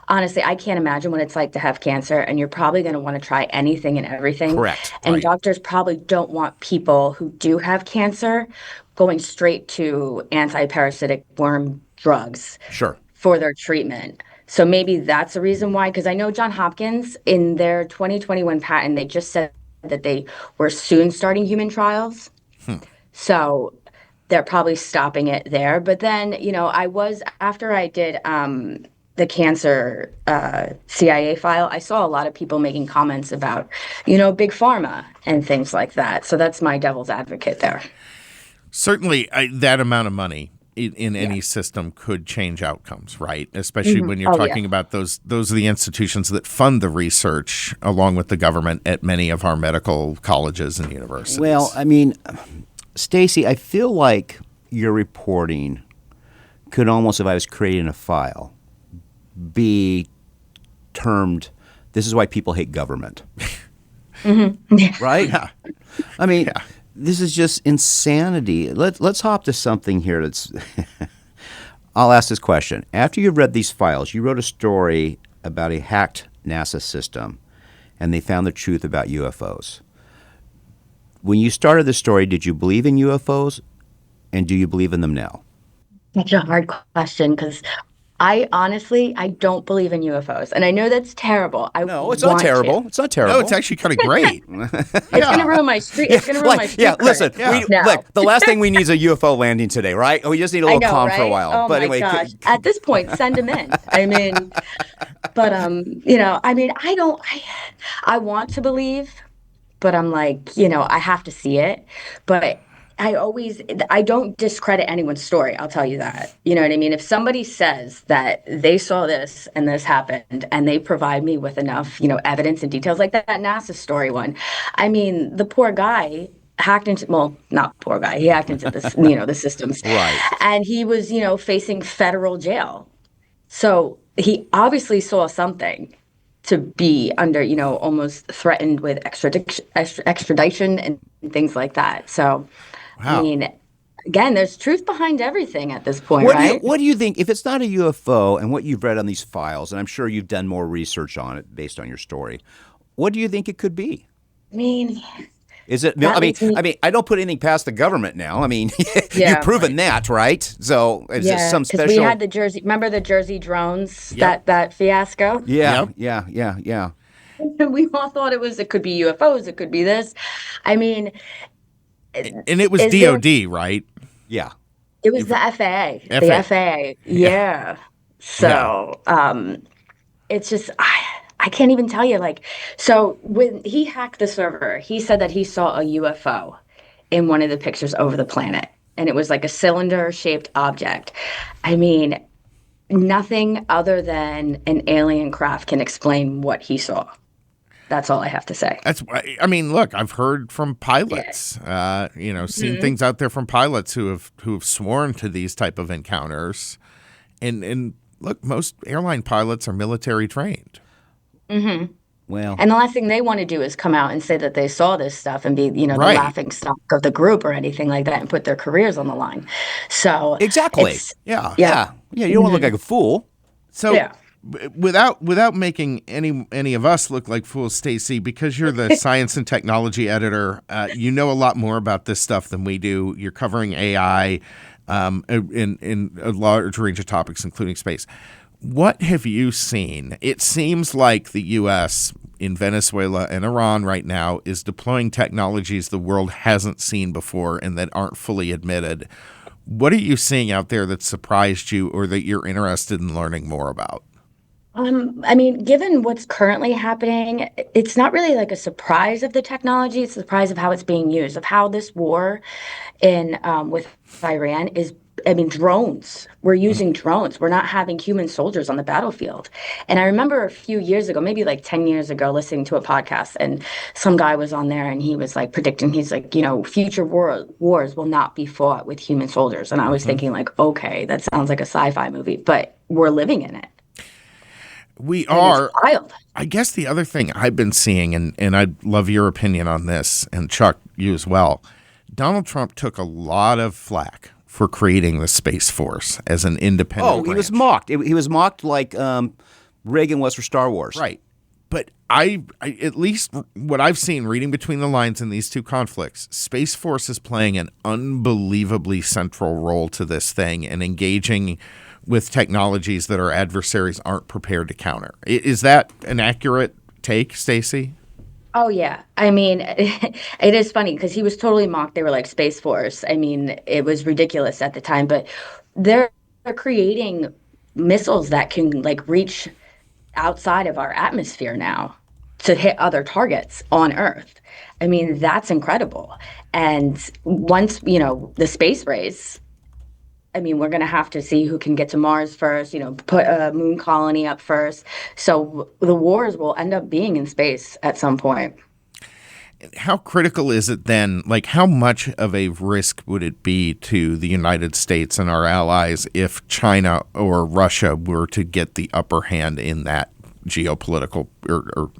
honestly, I can't imagine what it's like to have cancer, and you're probably going to want to try anything and everything. Correct. And right. Doctors probably don't want people who do have cancer going straight to anti-parasitic worm drugs Sure. for their treatment. So maybe that's the reason why, because I know Johns Hopkins, in their 2021 patent, they just said that they were soon starting human trials. So they're probably stopping it there. But then, after I did the cancer CIA file, I saw a lot of people making comments about, big pharma and things like that. So that's my devil's advocate there. Certainly, that amount of money in any system could change outcomes, right? Especially when you're talking about those are the institutions that fund the research along with the government at many of our medical colleges and universities. Well, I mean, Stacy, I feel like your reporting could almost, if I was creating a file, be termed, this is why people hate government. Right? Yeah. I mean, this is just insanity. Let's hop to something here that's I'll ask this question. After you've read these files, you wrote a story about a hacked NASA system, and they found the truth about UFOs. When you started the story, did you believe in UFOs, and do you believe in them now? That's a hard question, because I don't believe in UFOs. And I know that's terrible. No, it's not terrible. It's not terrible. No, it's actually kind of great. It's going to ruin my street. It's going to ruin my street. Yeah, listen. No. Look, the last thing we need is a UFO landing today, right? We just need a little calm for a while. Oh, but my anyway, gosh. At this point, send them in. I want to believe, but I'm like, I have to see it. But I don't discredit anyone's story. I'll tell you that. You know what I mean? If somebody says that they saw this and this happened, and they provide me with enough, evidence and details, like that NASA story one. I mean, the poor guy hacked into, well, not poor guy, he hacked into this, the systems. Right. And he was, facing federal jail. So he obviously saw something to be under, almost threatened with extradition and things like that. So, Wow. I mean, again, there's truth behind everything at this point, What right? do you think, if it's not a UFO and what you've read on these files, and I'm sure you've done more research on it based on your story, what do you think it could be? I mean, Is it? that makes me- I mean, I don't put anything past the government now. I mean, Yeah, you've proven that, right? So is it some because special? we had the Jersey. Remember the Jersey drones? Yep. That fiasco. Yeah, Yep. yeah. We all thought it could be UFOs. It could be this. I mean, And it was Is there- DOD, right? Yeah. it was the FAA. FAA. The FAA. Yeah. So, it's just I can't even tell you. Like, so when he hacked the server, he said that he saw a UFO in one of the pictures over the planet, and it was like a cylinder-shaped object. I mean, nothing other than an alien craft can explain what he saw. That's all I have to say. I mean, look, I've heard from pilots, seen things out there from pilots who have sworn to these type of encounters. And look, most airline pilots are military trained. Well, And the last thing they want to do is come out and say that they saw this stuff and be, the Right. laughing stock of the group or anything like that and put their careers on the line. So exactly. it's- Yeah. Yeah. You don't want to look like a fool. So Yeah. without making any of us look like fools, Stacy, because you're the science and technology editor, you know a lot more about this stuff than we do. You're covering AI in a large range of topics, including space. What have you seen? It seems like the U.S. in Venezuela and Iran right now is deploying technologies the world hasn't seen before and that aren't fully admitted. What are you seeing out there that surprised you or that you're interested in learning more about? I mean, given what's currently happening, it's not really like a surprise of the technology. It's a surprise of how it's being used, of how this war in with Iran is. I mean, drones. We're using drones. We're not having human soldiers on the battlefield. And I remember a few years ago, maybe like 10 years ago, listening to a podcast, and some guy was on there and he was like predicting, he's like, future wars will not be fought with human soldiers. And I was thinking like, okay, that sounds like a sci-fi movie, but we're living in it. We And are. It's wild. I guess the other thing I've been seeing, and I'd love your opinion on this, and Chuck, you as well, Donald Trump took a lot of flack for creating the Space Force as an independent Oh, he was branch. mocked. He was mocked like Reagan was for Star Wars. Right. But I at least what I've seen reading between the lines in these two conflicts, Space Force is playing an unbelievably central role to this thing and engaging with technologies that our adversaries aren't prepared to counter. Is that an accurate take, Stacy? Oh, yeah. I mean, it is funny because he was totally mocked. They were like Space Force. I mean, it was ridiculous at the time, but they're creating missiles that can like reach outside of our atmosphere now to hit other targets on Earth. I mean, that's incredible. And once, the space race, I mean, we're going to have to see who can get to Mars first, put a moon colony up first. So the wars will end up being in space at some point. How critical is it then? Like, how much of a risk would it be to the United States and our allies if China or Russia were to get the upper hand in that geopolitical or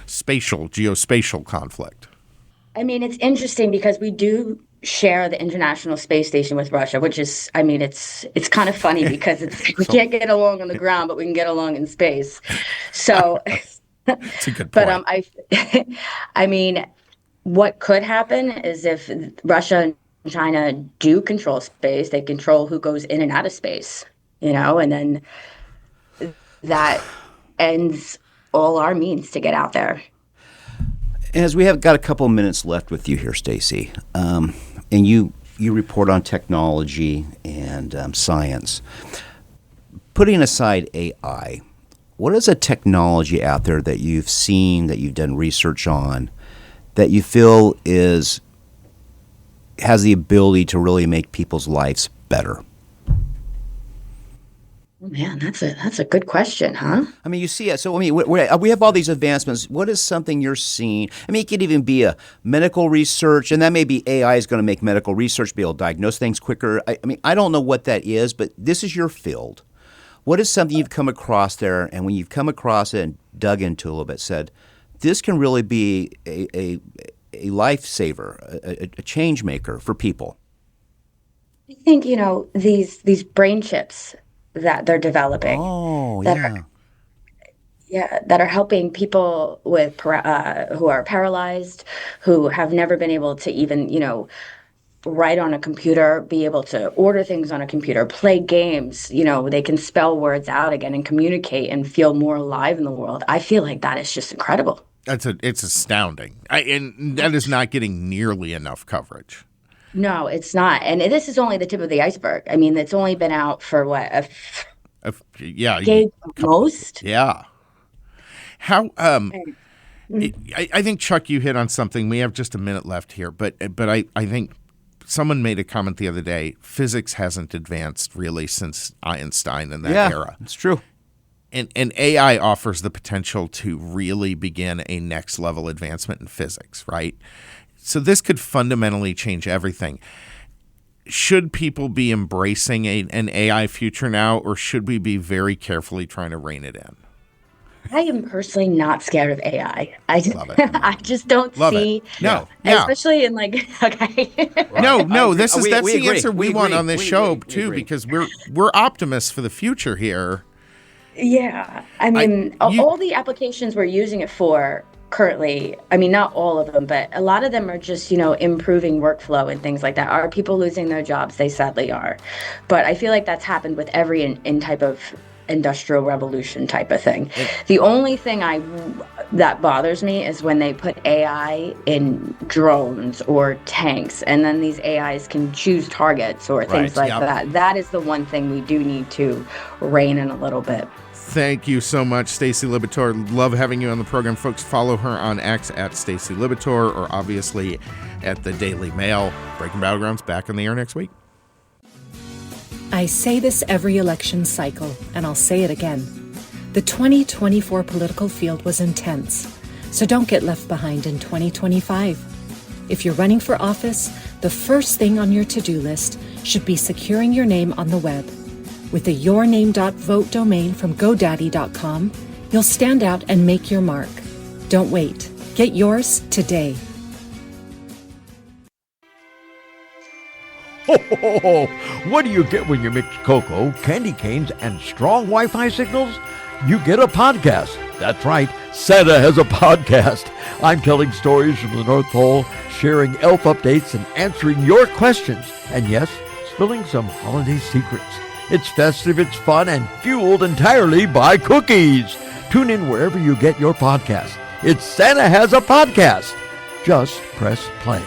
geospatial conflict? I mean, it's interesting because we do share the International Space Station with Russia, which is, I mean, it's kind of funny because we can't get along on the ground, but we can get along in space. So, That's a good point. but I mean, what could happen is if Russia and China do control space, they control who goes in and out of space, and then that ends all our means to get out there. As we have got a couple of minutes left with you here, Stacy, and you report on technology and science. Putting aside AI, what is a technology out there that you've seen, that you've done research on, that you feel has the ability to really make people's lives better? Man, that's a good question, huh? I mean, you see it. So, I mean, we have all these advancements. What is something you're seeing? I mean, it could even be a medical research, and that may be AI is going to make medical research be able to diagnose things quicker. I mean, I don't know what that is, but this is your field. What is something you've come across there, and when you've come across it and dug into it a little bit, said, this can really be a lifesaver, a change maker for people? I think, these brain chips that they're developing Oh, that yeah. that are helping people with who are paralyzed, who have never been able to even, write on a computer, be able to order things on a computer, play games, they can spell words out again and communicate and feel more alive in the world. I feel like that is just incredible. It's astounding. And that is not getting nearly enough coverage. No, it's not. And this is only the tip of the iceberg. I mean, it's only been out for what, Yeah. decade most? Yeah. How I think, Chuck, you hit on something. We have just a minute left here, but I think someone made a comment the other day. Physics hasn't advanced really since Einstein in that era. It's true. And AI offers the potential to really begin a next level advancement in physics, right? So this could fundamentally change everything. Should people be embracing an AI future now, or should we be very carefully trying to rein it in? I am personally not scared of AI. Love it. I just don't Love see. it. No. Yeah. Especially in okay. No, that's We the agree. answer we want agree. on this We show agree. We too, agree. because we're optimists for the future here. Yeah. I mean, all the applications we're using it for currently, I mean, not all of them, but a lot of them are just, improving workflow and things like that. Are people losing their jobs? They sadly are. But I feel like that's happened with every in type of industrial revolution type of thing. The only thing that bothers me is when they put AI in drones or tanks, and then these AIs can choose targets or things like that. That is the one thing we do need to rein in a little bit. Thank you so much, Stacy Liberatore. Love having you on the program. Folks, follow her on X at Stacy Liberatore, or obviously at the Daily Mail. Breaking Battleground's back on the air next week. I say this every election cycle, and I'll say it again. The 2024 political field was intense, so don't get left behind in 2025. If you're running for office, the first thing on your to-do list should be securing your name on the web. With a yourname.vote domain from GoDaddy.com, you'll stand out and make your mark. Don't wait. Get yours today. Ho, ho, ho. What do you get when you mix cocoa, candy canes, and strong Wi-Fi signals? You get a podcast. That's right, Santa has a podcast. I'm telling stories from the North Pole, sharing elf updates, and answering your questions. And yes, spilling some holiday secrets. It's festive, it's fun, and fueled entirely by cookies. Tune in wherever you get your podcast. It's Santa Has a Podcast. Just press play.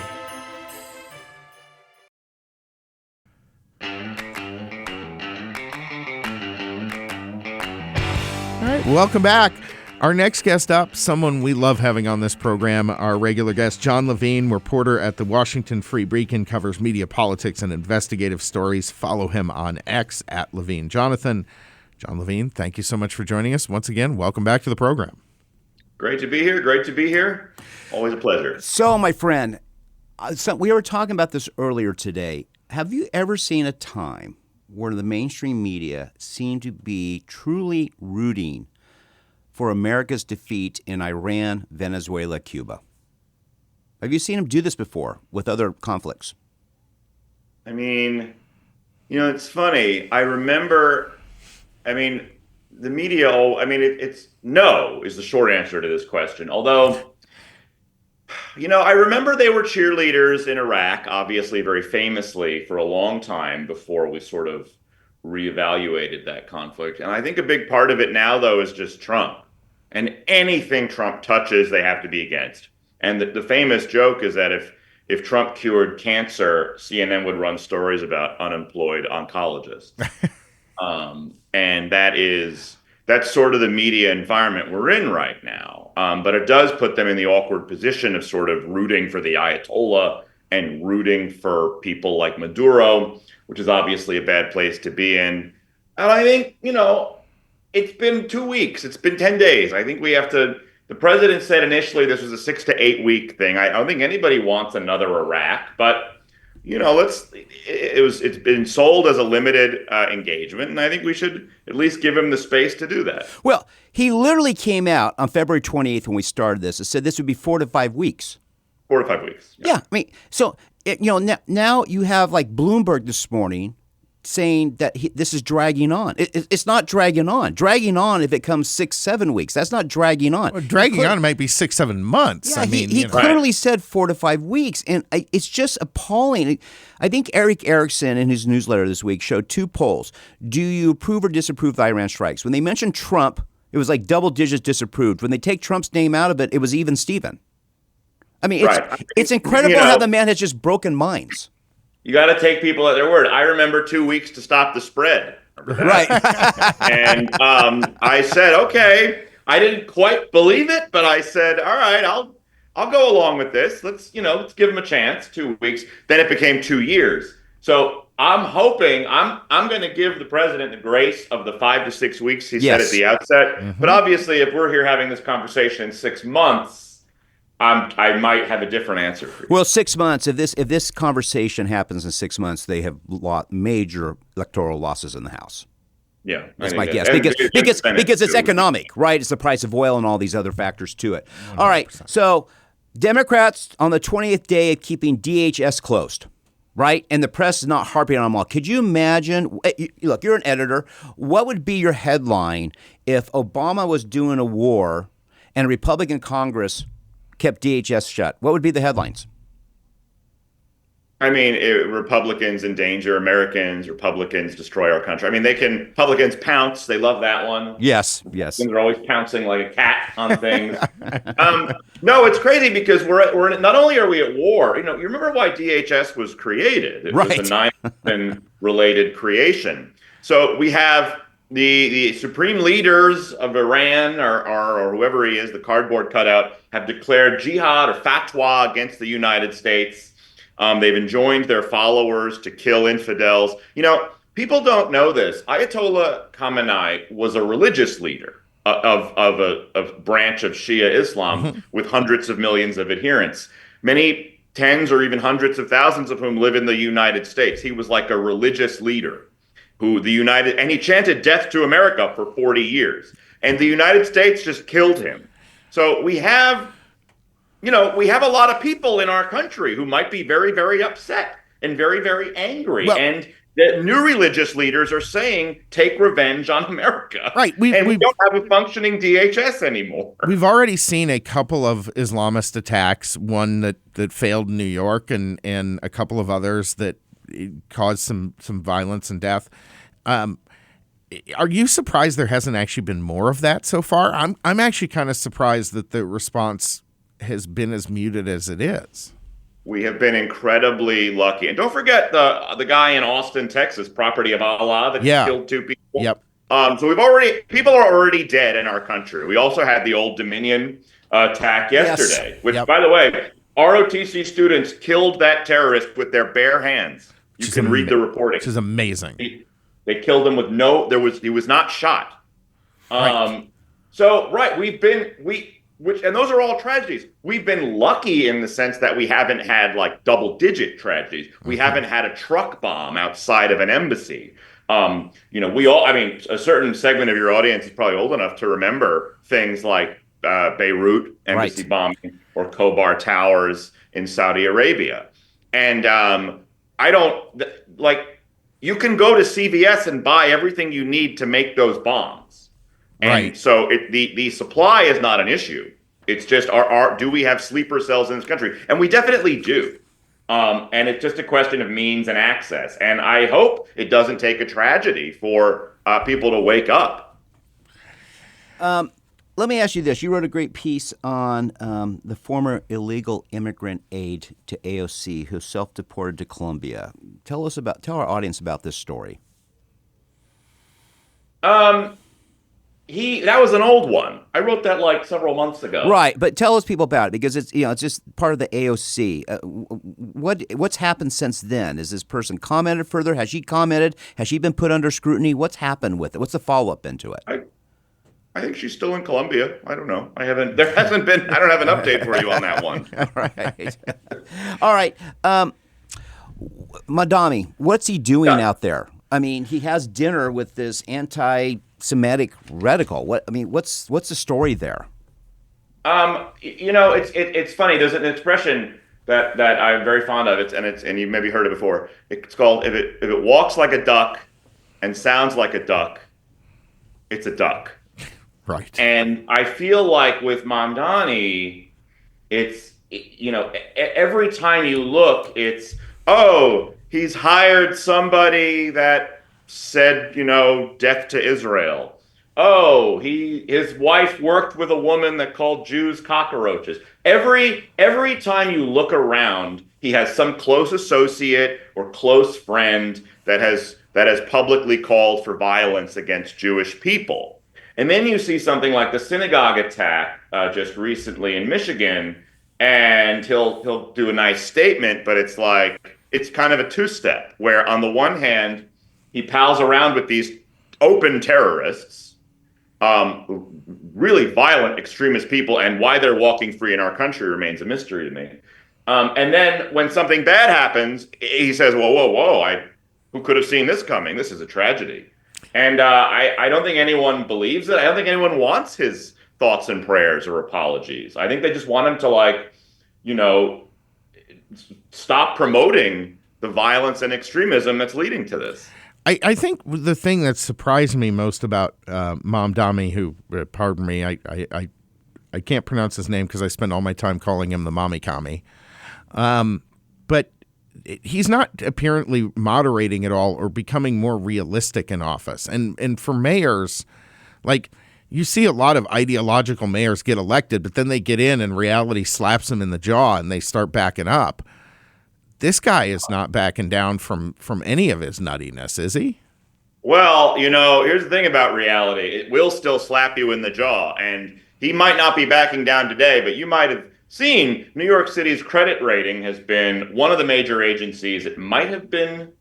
All right, welcome back. Our next guest up, someone we love having on this program, our regular guest, John Levine, reporter at the Washington Free Beacon, covers media, politics, and investigative stories. Follow him on X at Levine Jonathan. John Levine, thank you so much for joining us. Once again, welcome back to the program. Great to be here. Great to be here. Always a pleasure. So, my friend, we were talking about this earlier today. Have you ever seen a time where the mainstream media seemed to be truly rooting for America's defeat in Iran, Venezuela, Cuba? Have you seen them do this before with other conflicts? I mean, it's funny. I remember, the media, it's no is the short answer to this question. Although, I remember they were cheerleaders in Iraq, obviously very famously for a long time before we sort of reevaluated that conflict. And I think a big part of it now, though, is just Trump. And anything Trump touches, they have to be against. And the famous joke is that if Trump cured cancer, CNN would run stories about unemployed oncologists. And that's sort of the media environment we're in right now. But it does put them in the awkward position of sort of rooting for the Ayatollah and rooting for people like Maduro, which is obviously a bad place to be in. And I think, it's been 2 weeks. It's been 10 days. I think we have to. The president said initially this was a 6 to 8 week thing. I don't think anybody wants another Iraq, but it's been sold as a limited engagement, and I think we should at least give him the space to do that. Well, he literally came out on February 28th when we started this and said this would be 4 to 5 weeks. 4 to 5 weeks. Yeah, so now you have like Bloomberg this morning saying that this is dragging on. It's not dragging on. Dragging on if it comes 6-7 weeks. That's not dragging on. Well, dragging on might be 6-7 months. Yeah, I mean, he clearly said 4 to 5 weeks, and it's just appalling. I think Eric Erickson in his newsletter this week showed 2 polls. Do you approve or disapprove the Iran strikes? When they mentioned Trump, it was like double digits disapproved. When they take Trump's name out of it, it was even Steven. I mean, it's incredible how the man has just broken minds. You got to take people at their word. I remember 2 weeks to stop the spread. Right. And I said, okay, I didn't quite believe it, but I said, all right, I'll go along with this. Let's give him a chance. 2 weeks. Then it became 2 years. So I'm hoping I'm going to give the president the grace of the 5 to 6 weeks he said at the outset. Mm-hmm. But obviously, if we're here having this conversation in 6 months, I might have a different answer for you. Well, 6 months. If this conversation happens in 6 months, they have major electoral losses in the House. Yeah, that's my guess. Because it's economic, right? It's the price of oil and all these other factors to it. 100%. All right. So Democrats on the 20th day of keeping DHS closed, right? And the press is not harping on them all. Could you imagine? Look, you're an editor. What would be your headline if Obama was doing a war and a Republican Congress kept DHS shut? What would be the headlines? I mean, Republicans endanger Americans, Republicans destroy our country. I mean, Republicans pounce. They love that one. Yes. They're always pouncing like a cat on things. No, it's crazy because we're not only are we at war, you remember why DHS was created. It was a 9/11 related creation. So we have the supreme leaders of Iran or whoever he is, the cardboard cutout, have declared jihad or fatwa against the United States. They've enjoined their followers to kill infidels. People don't know this. Ayatollah Khamenei was a religious leader of a branch of Shia Islam with hundreds of millions of adherents, many tens or even hundreds of thousands of whom live in the United States. He was like a religious leader and he chanted death to America for 40 years. And the United States just killed him. So we have a lot of people in our country who might be very, very upset and very, very angry. And the new religious leaders are saying, take revenge on America. Right. We don't have a functioning DHS anymore. We've already seen a couple of Islamist attacks, one that failed in New York and a couple of others that caused some violence and death. Are you surprised there hasn't actually been more of that so far? I'm actually kind of surprised that the response has been as muted as it is. We have been incredibly lucky. And don't forget the guy in Austin, Texas, property of Allah that killed 2 people. Yep. So people are already dead in our country. We also had the Old Dominion attack yesterday, which, by the way, ROTC students killed that terrorist with their bare hands. You can read the reporting. Which is amazing. They killed him with he was not shot. And those are all tragedies. We've been lucky in the sense that we haven't had like double-digit tragedies. We haven't had a truck bomb outside of an embassy. A certain segment of your audience is probably old enough to remember things like Beirut embassy bombing or Khobar Towers in Saudi Arabia. And you can go to CVS and buy everything you need to make those bombs. And so the supply is not an issue. It's just do we have sleeper cells in this country? And we definitely do. And it's just a question of means and access. And I hope it doesn't take a tragedy for people to wake up. Let me ask you this. You wrote a great piece on the former illegal immigrant aide to AOC who self-deported to Colombia. Tell our audience about this story. That was an old one. I wrote that like several months ago. Right, but tell us people about it because it's just part of the AOC. What's happened since then? Has this person commented further? Has she commented? Has she been put under scrutiny? What's happened with it? What's the follow-up been to it? I think she's still in Colombia. I don't know. I don't have an update for you on that one. All right. Madami, what's he doing out there? I mean, he has dinner with this anti-Semitic radical. What's the story there? It's funny. There's an expression that I'm very fond of. And you maybe heard it before. It's called if it walks like a duck and sounds like a duck, it's a duck. Right. And I feel like with Mamdani, it's, every time you look, it's, oh, he's hired somebody that said, death to Israel. Oh, his wife worked with a woman that called Jews cockroaches. Every time you look around, he has some close associate or close friend that has publicly called for violence against Jewish people. And then you see something like the synagogue attack just recently in Michigan, and he'll do a nice statement, but it's kind of a two-step where on the one hand, he pals around with these open terrorists, really violent extremist people, and why they're walking free in our country remains a mystery to me. And then when something bad happens, he says, whoa, who could have seen this coming? This is a tragedy. And I don't think anyone believes it. I don't think anyone wants his thoughts and prayers or apologies. I think they just want him to, stop promoting the violence and extremism that's leading to this. I think the thing that surprised me most about Mamdani, who, pardon me, I can't pronounce his name because I spend all my time calling him the Mommy Commie, but he's not apparently moderating at all or becoming more realistic in office. And for mayors, you see a lot of ideological mayors get elected, but then they get in and reality slaps them in the jaw and they start backing up. This guy is not backing down from any of his nuttiness, is he? Well, here's the thing about reality. It will still slap you in the jaw. And he might not be backing down today, but you might have seen New York City's credit rating has been one of the major agencies. It might have been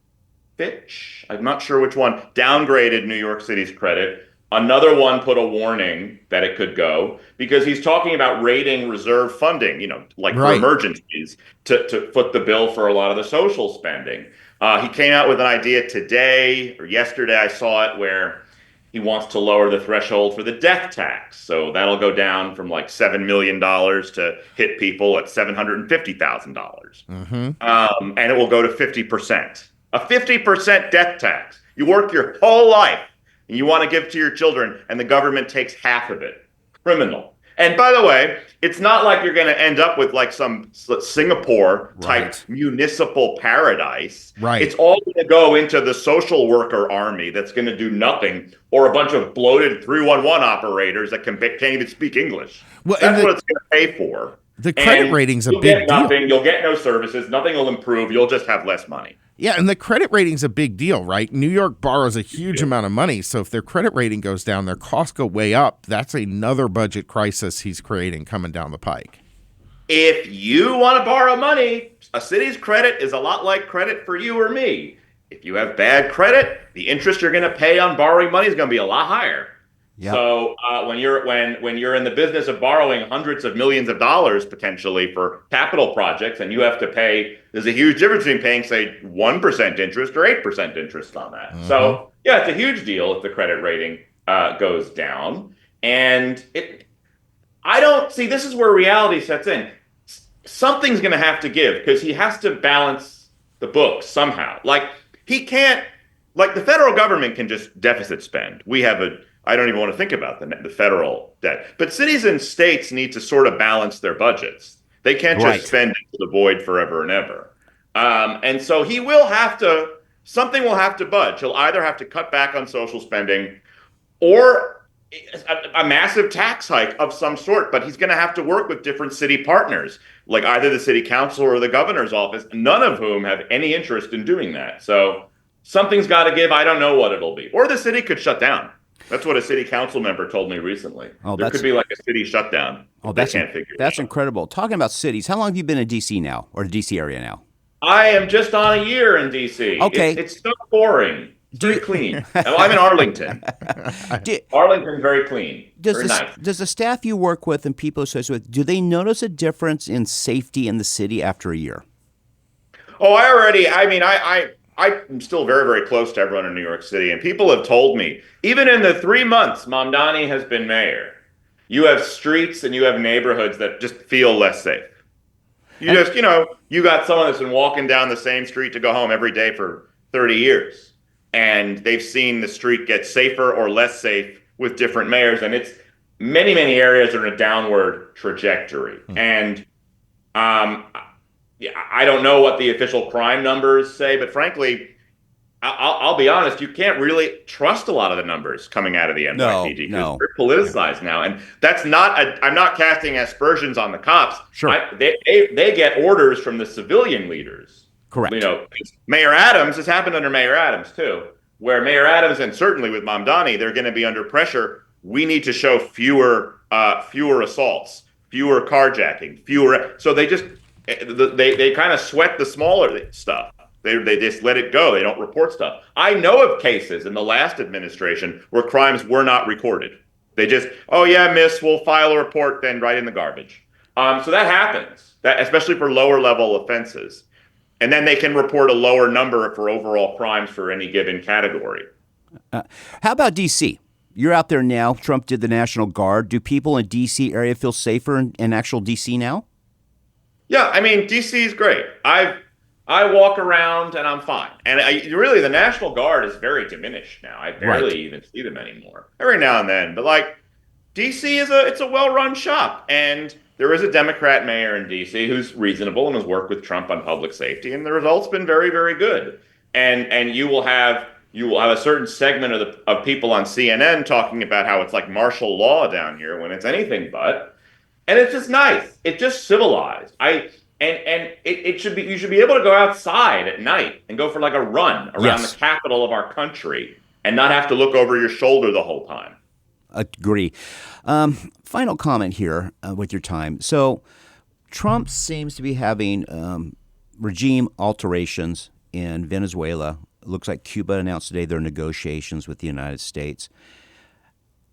Fitch. I'm not sure which one. Downgraded New York City's credit. Another one put a warning that it could go because he's talking about raiding reserve funding, for emergencies to foot the bill for a lot of the social spending. He came out with an idea today or yesterday, I saw it, where he wants to lower the threshold for the death tax. So that'll go down from $7 million to hit people at $750,000. Mm-hmm. And it will go to 50%. A 50% death tax. You work your whole life. And you want to give to your children, and the government takes half of it. Criminal. And by the way, it's not like you're going to end up with some Singapore-type municipal paradise. Right. It's all going to go into the social worker army that's going to do nothing, or a bunch of bloated 311 operators that can't even speak English. Well, that's what it's going to pay for. The credit rating's a big deal. You'll get nothing. You'll get no services. Nothing will improve. You'll just have less money. Yeah, and the credit rating's a big deal, right? New York borrows a huge amount of money, so if their credit rating goes down, their costs go way up. That's another budget crisis he's creating coming down the pike. If you want to borrow money, a city's credit is a lot like credit for you or me. If you have bad credit, the interest you're going to pay on borrowing money is going to be a lot higher. Yep. So when you're in the business of borrowing hundreds of millions of dollars potentially for capital projects, and you have to pay, there's a huge difference between paying, say, 1% interest or 8% interest on that. Mm-hmm. So yeah, it's a huge deal if the credit rating goes down. And I don't see, this is where reality sets in. Something's going to have to give because he has to balance the books somehow. He can't, the federal government can just deficit spend. I don't even want to think about the federal debt. But cities and states need to sort of balance their budgets. They can't just spend into the void forever and ever. And so something will have to budge. He'll either have to cut back on social spending or a massive tax hike of some sort. But he's going to have to work with different city partners, like either the city council or the governor's office, none of whom have any interest in doing that. So something's got to give. I don't know what it'll be. Or the city could shut down. That's what a city council member told me recently. There could be a city shutdown. That's incredible. Talking about cities, how long have you been in D.C. now, or the D.C. area now? I am just on a year in D.C. Okay. It's so boring. It's very clean. I'm in Arlington. Arlington, very clean. Very nice. Does the staff you work with and people associated with, do they notice a difference in safety in the city after a year? Oh, I'm still very, very close to everyone in New York City, and people have told me, even in the 3 months Mamdani has been mayor, you have streets and you have neighborhoods that just feel less safe. You got someone that's been walking down the same street to go home every day for 30 years, and they've seen the street get safer or less safe with different mayors, and it's many, many areas are in a downward trajectory. And I don't know what the official crime numbers say, but frankly, I'll be honest, you can't really trust a lot of the numbers coming out of the NYPD because they're politicized now. And that's I'm not casting aspersions on the cops. Sure. They get orders from the civilian leaders. Correct. Mayor Adams, this happened under Mayor Adams too, where Mayor Adams and certainly with Mamdani, they're going to be under pressure. We need to show fewer assaults, fewer carjacking, so they just they kind of sweat the smaller stuff. They just let it go. They don't report stuff. I know of cases in the last administration where crimes were not recorded. They just, oh yeah, miss, we'll file a report, then right in the garbage. So that happens, especially for lower level offenses. And then they can report a lower number for overall crimes for any given category. How about D.C.? You're out there now. Trump did the National Guard. Do people in D.C. area feel safer in actual D.C. now? Yeah, I mean, D.C. is great. I walk around and I'm fine. And really, the National Guard is very diminished now. I barely even see them anymore. Every now and then. But D.C. it's a well-run shop. And there is a Democrat mayor in D.C. who's reasonable and has worked with Trump on public safety. And the result's been very, very good. And you will have a certain segment of people on CNN talking about how it's like martial law down here when it's anything but. And it's just nice. It's just civilized. You should be able to go outside at night and go for a run around the capital of our country and not have to look over your shoulder the whole time. Agree. Final comment here with your time. So Trump seems to be having regime alterations in Venezuela. It looks like Cuba announced today their negotiations with the United States.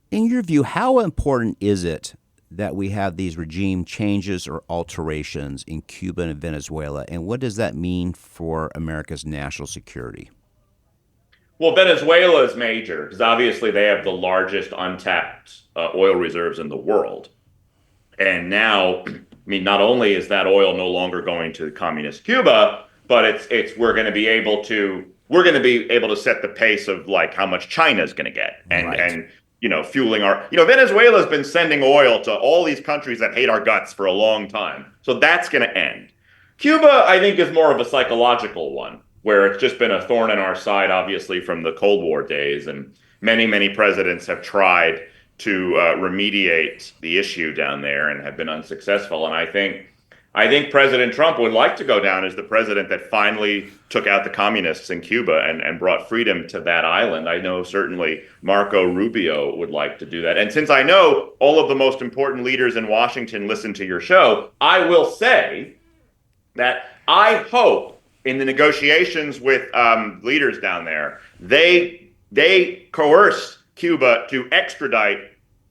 In your view, how important is it that we have these regime changes or alterations in Cuba and Venezuela, and what does that mean for America's national security? Well, Venezuela is major because obviously they have the largest untapped oil reserves in the world. And now, not only is that oil no longer going to communist Cuba, but we're going to be able to set the pace of how much China's going to get and fueling Venezuela's been sending oil to all these countries that hate our guts for a long time. So that's going to end. Cuba, I think, is more of a psychological one, where it's just been a thorn in our side, obviously, from the Cold War days. And many, many presidents have tried to remediate the issue down there and have been unsuccessful. And I think President Trump would like to go down as the president that finally took out the communists in Cuba and brought freedom to that island. I know certainly Marco Rubio would like to do that. And since I know all of the most important leaders in Washington listen to your show, I will say that I hope in the negotiations with leaders down there, they coerce Cuba to extradite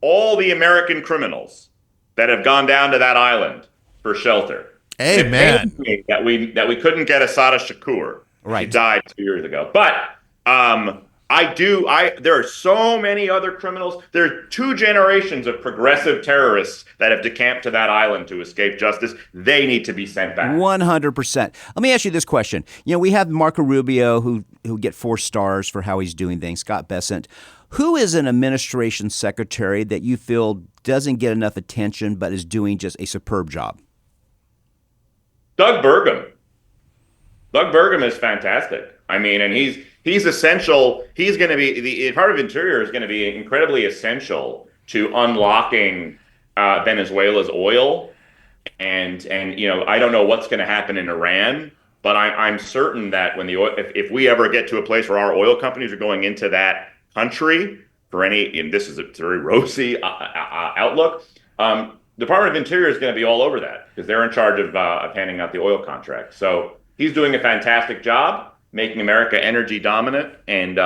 all the American criminals that have gone down to that island for shelter. Amen. That we couldn't get Asada Shakur. Right. She died 2 years ago. But there are so many other criminals. There are 2 generations of progressive terrorists that have decamped to that island to escape justice. They need to be sent back. 100%. Let me ask you this question. We have Marco Rubio who get 4 stars for how he's doing things, Scott Bessent. Who is an administration secretary that you feel doesn't get enough attention but is doing just a superb job? Doug Burgum. Doug Burgum is fantastic. And he's essential. He's going to be the Department of Interior is going to be incredibly essential to unlocking Venezuela's oil. And I don't know what's going to happen in Iran, but I'm certain that when if we ever get to a place where our oil companies are going into that country and this is a very rosy outlook, Department of Interior is going to be all over that because they're in charge of handing out the oil contract. So he's doing a fantastic job making America energy dominant and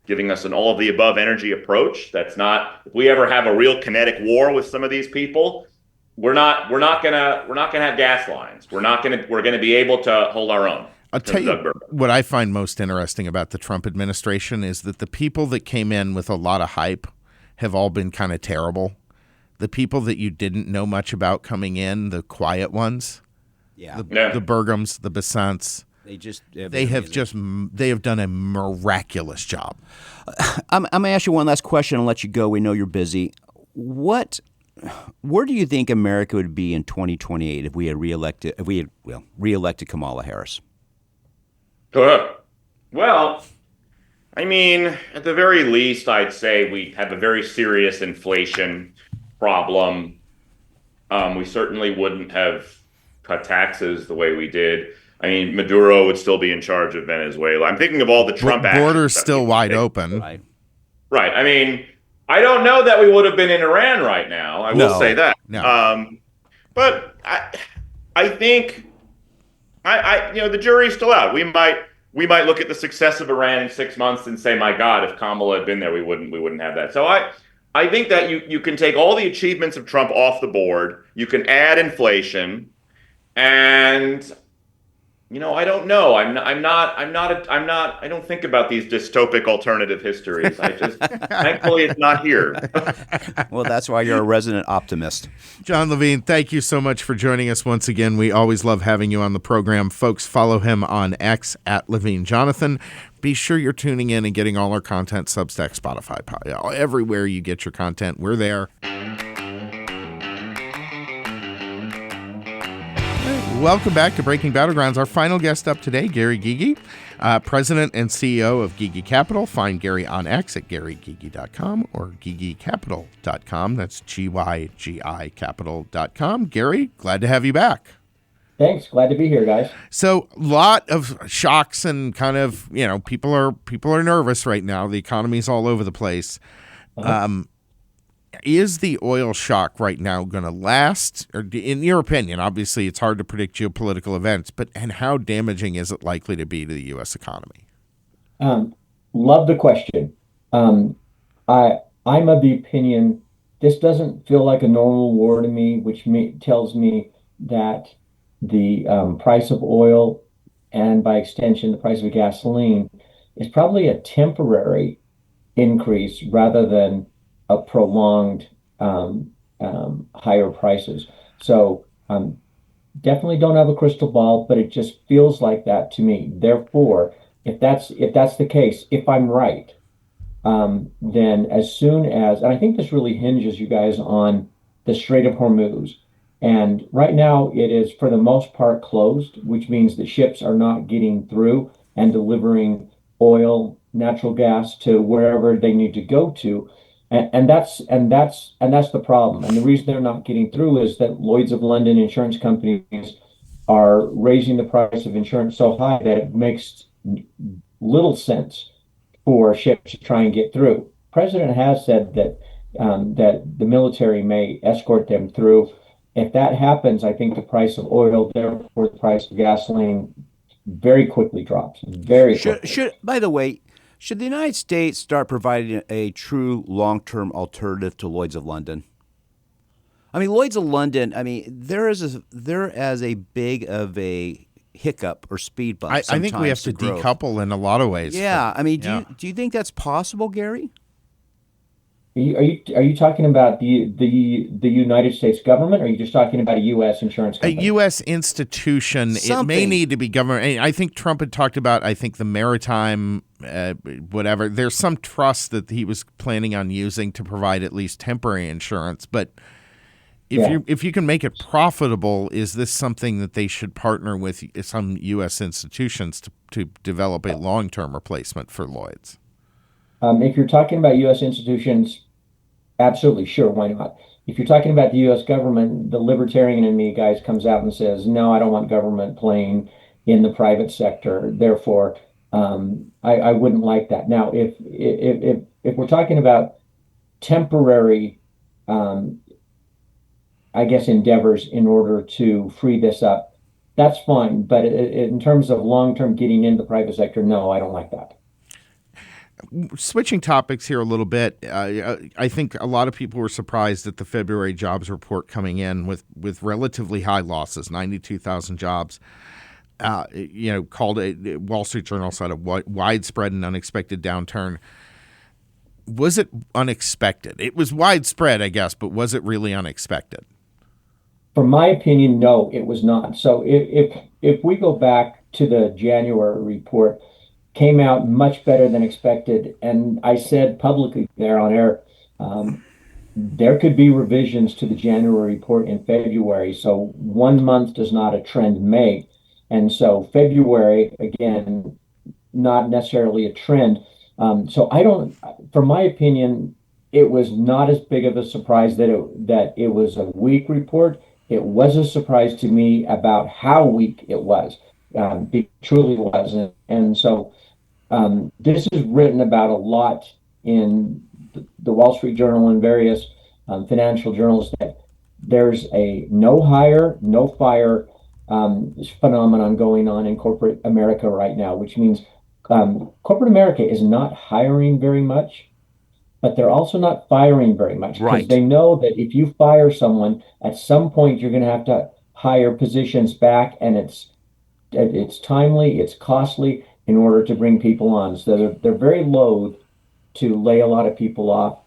giving us an all-of-the-above energy approach. That's not, if we ever have a real kinetic war with some of these people, we're not gonna have gas lines. We're gonna be able to hold our own. I'll tell you what I find most interesting about the Trump administration is that the people that came in with a lot of hype have all been kind of terrible. The people that you didn't know much about coming in, the quiet ones, the Burgums, the Besants. They have done a miraculous job. I'm going to ask you one last question and let you go. We know you're busy. Where do you think America would be in 2028 if we had reelected Kamala Harris? Well, I mean, at the very least, I'd say we have a very serious inflation problem. We certainly wouldn't have cut taxes the way we did. I mean, Maduro would still be in charge of Venezuela. I'm thinking of all the Trump actions. Border's still wide open. Right. I mean, I don't know that we would have been in Iran right now. I will say that. No. But I think the jury's still out. We might look at the success of Iran in 6 months and say, my God, if Kamala had been there, we wouldn't have that. So I think that you can take all the achievements of Trump off the board. You can add inflation, and I don't know. I don't think about these dystopic alternative histories. Thankfully it's not here. Well, that's why you're a resident optimist. John Levine, thank you so much for joining us once again. We always love having you on the program. Folks, follow him on X at Levine Jonathan. Be sure you're tuning in and getting all our content, Substack, Spotify, everywhere you get your content. We're there. Welcome back to Breaking Battlegrounds. Our final guest up today, Gary Gygi, President and CEO of Gygi Capital. Find Gary on X at GaryGygi.com or GygiCapital.com. That's GYGI Capital.com. Gary, glad to have you back. Thanks. Glad to be here, guys. So, a lot of shocks and kind of, people are nervous right now. The economy's all over the place. Is the oil shock right now going to last? Or in your opinion, obviously it's hard to predict geopolitical events, and how damaging is it likely to be to the U.S. economy? Love the question. I'm of the opinion this doesn't feel like a normal war to me, which tells me that the price of oil and by extension the price of gasoline is probably a temporary increase rather than a prolonged higher prices. So definitely don't have a crystal ball, but it just feels like that to me. Therefore, if that's the case, if I'm right, then as soon as, and I think this really hinges, you guys, on the Strait of Hormuz. And right now it is for the most part closed, which means the ships are not getting through and delivering oil, natural gas to wherever they need to go to. And that's the problem. And the reason they're not getting through is that Lloyd's of London insurance companies are raising the price of insurance so high that it makes little sense for ships to try and get through. The president has said that that the military may escort them through. If that happens, I think the price of oil, therefore the price of gasoline, very quickly drops. Very quickly. By the way, should the United States start providing a true long-term alternative to Lloyd's of London? I mean, Lloyd's of London, they're as a big of a hiccup or speed bump. I think we have to decouple in a lot of ways. Yeah, do you think that's possible, Gary? Are you talking about the United States government, or are you just talking about a U.S. insurance company? A U.S. institution. Something. It may need to be government. I think Trump had talked about, the maritime, whatever. There's some trust that he was planning on using to provide at least temporary insurance. But if you can make it profitable, is this something that they should partner with some U.S. institutions to develop a long-term replacement for Lloyd's? If you're talking about U.S. institutions, absolutely, sure, why not? If you're talking about the U.S. government, the libertarian in me, guys, comes out and says, no, I don't want government playing in the private sector. Therefore, I wouldn't like that. Now, if we're talking about temporary, endeavors in order to free this up, that's fine. But in terms of long-term getting into the private sector, no, I don't like that. Switching topics here a little bit, I think a lot of people were surprised at the February jobs report coming in with relatively high losses, 92,000 jobs. Called a Wall Street Journal said a widespread and unexpected downturn. Was it unexpected? It was widespread, I guess, but was it really unexpected? from my opinion, no, it was not. So if we go back to the January report, came out much better than expected, and I said publicly there on air, there could be revisions to the January report in February. So 1 month does not a trend make, and so February again, not necessarily a trend. So I don't, from my opinion, it was not as big of a surprise that it was a weak report. It was a surprise to me about how weak it was. It truly was, and so this is written about a lot in the Wall Street Journal and various financial journals, that there's a no hire, no fire phenomenon going on in corporate America right now, which means corporate America is not hiring very much, but they're also not firing very much, because Right. they know that if you fire someone, at some point you're going to have to hire positions back, and it's timely, it's costly in order to bring people on. So they're very loath to lay a lot of people off,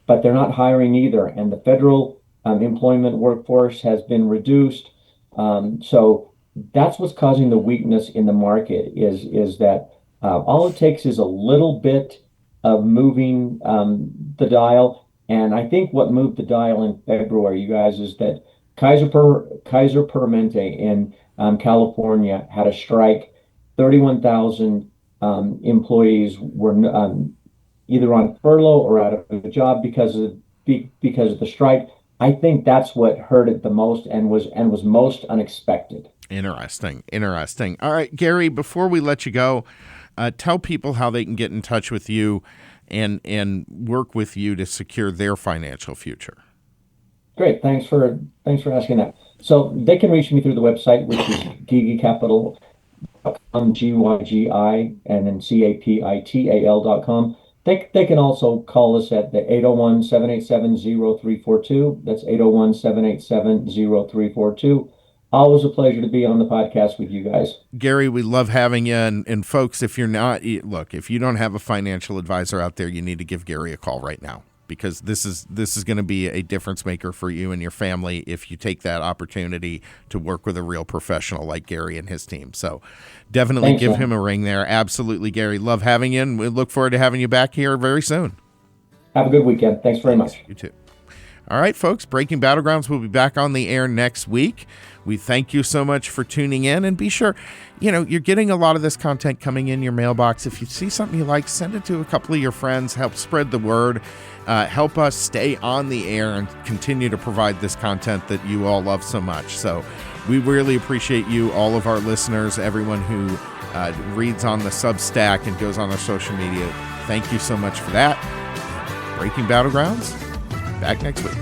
but they're not hiring either. And the federal employment workforce has been reduced. So that's what's causing the weakness in the market, is that all it takes is a little bit of moving the dial. And I think what moved the dial in February, you guys, is that Kaiser Permanente in California had a strike. 31,000 employees were either on furlough or out of a job because of the strike. I think that's what hurt it the most and was most unexpected. Interesting. All right, Gary, before we let you go, tell people how they can get in touch with you and work with you to secure their financial future. Great. Thanks for asking that. So they can reach me through the website, which is gigicapital.com, GYGI, and then CAPITAL.com. They can also call us at the 801-787-0342. That's 801-787-0342. Always a pleasure to be on the podcast with you guys. Gary, we love having you. And folks, if you don't have a financial advisor out there, you need to give Gary a call right now, because this is going to be a difference maker for you and your family if you take that opportunity to work with a real professional like Gary and his team. So definitely Thanks, give man. him a ring there. Absolutely, Gary. Love having you, and we look forward to having you back here very soon. Have a good weekend. Thanks very much. You too. All right, folks, Breaking Battlegrounds will be back on the air next week. We thank you so much for tuning in, and be sure, you're getting a lot of this content coming in your mailbox. If you see something you like, send it to a couple of your friends, help spread the word, help us stay on the air and continue to provide this content that you all love so much. So we really appreciate you, all of our listeners, everyone who reads on the Substack and goes on our social media. Thank you so much for that. Breaking Battlegrounds, back next week.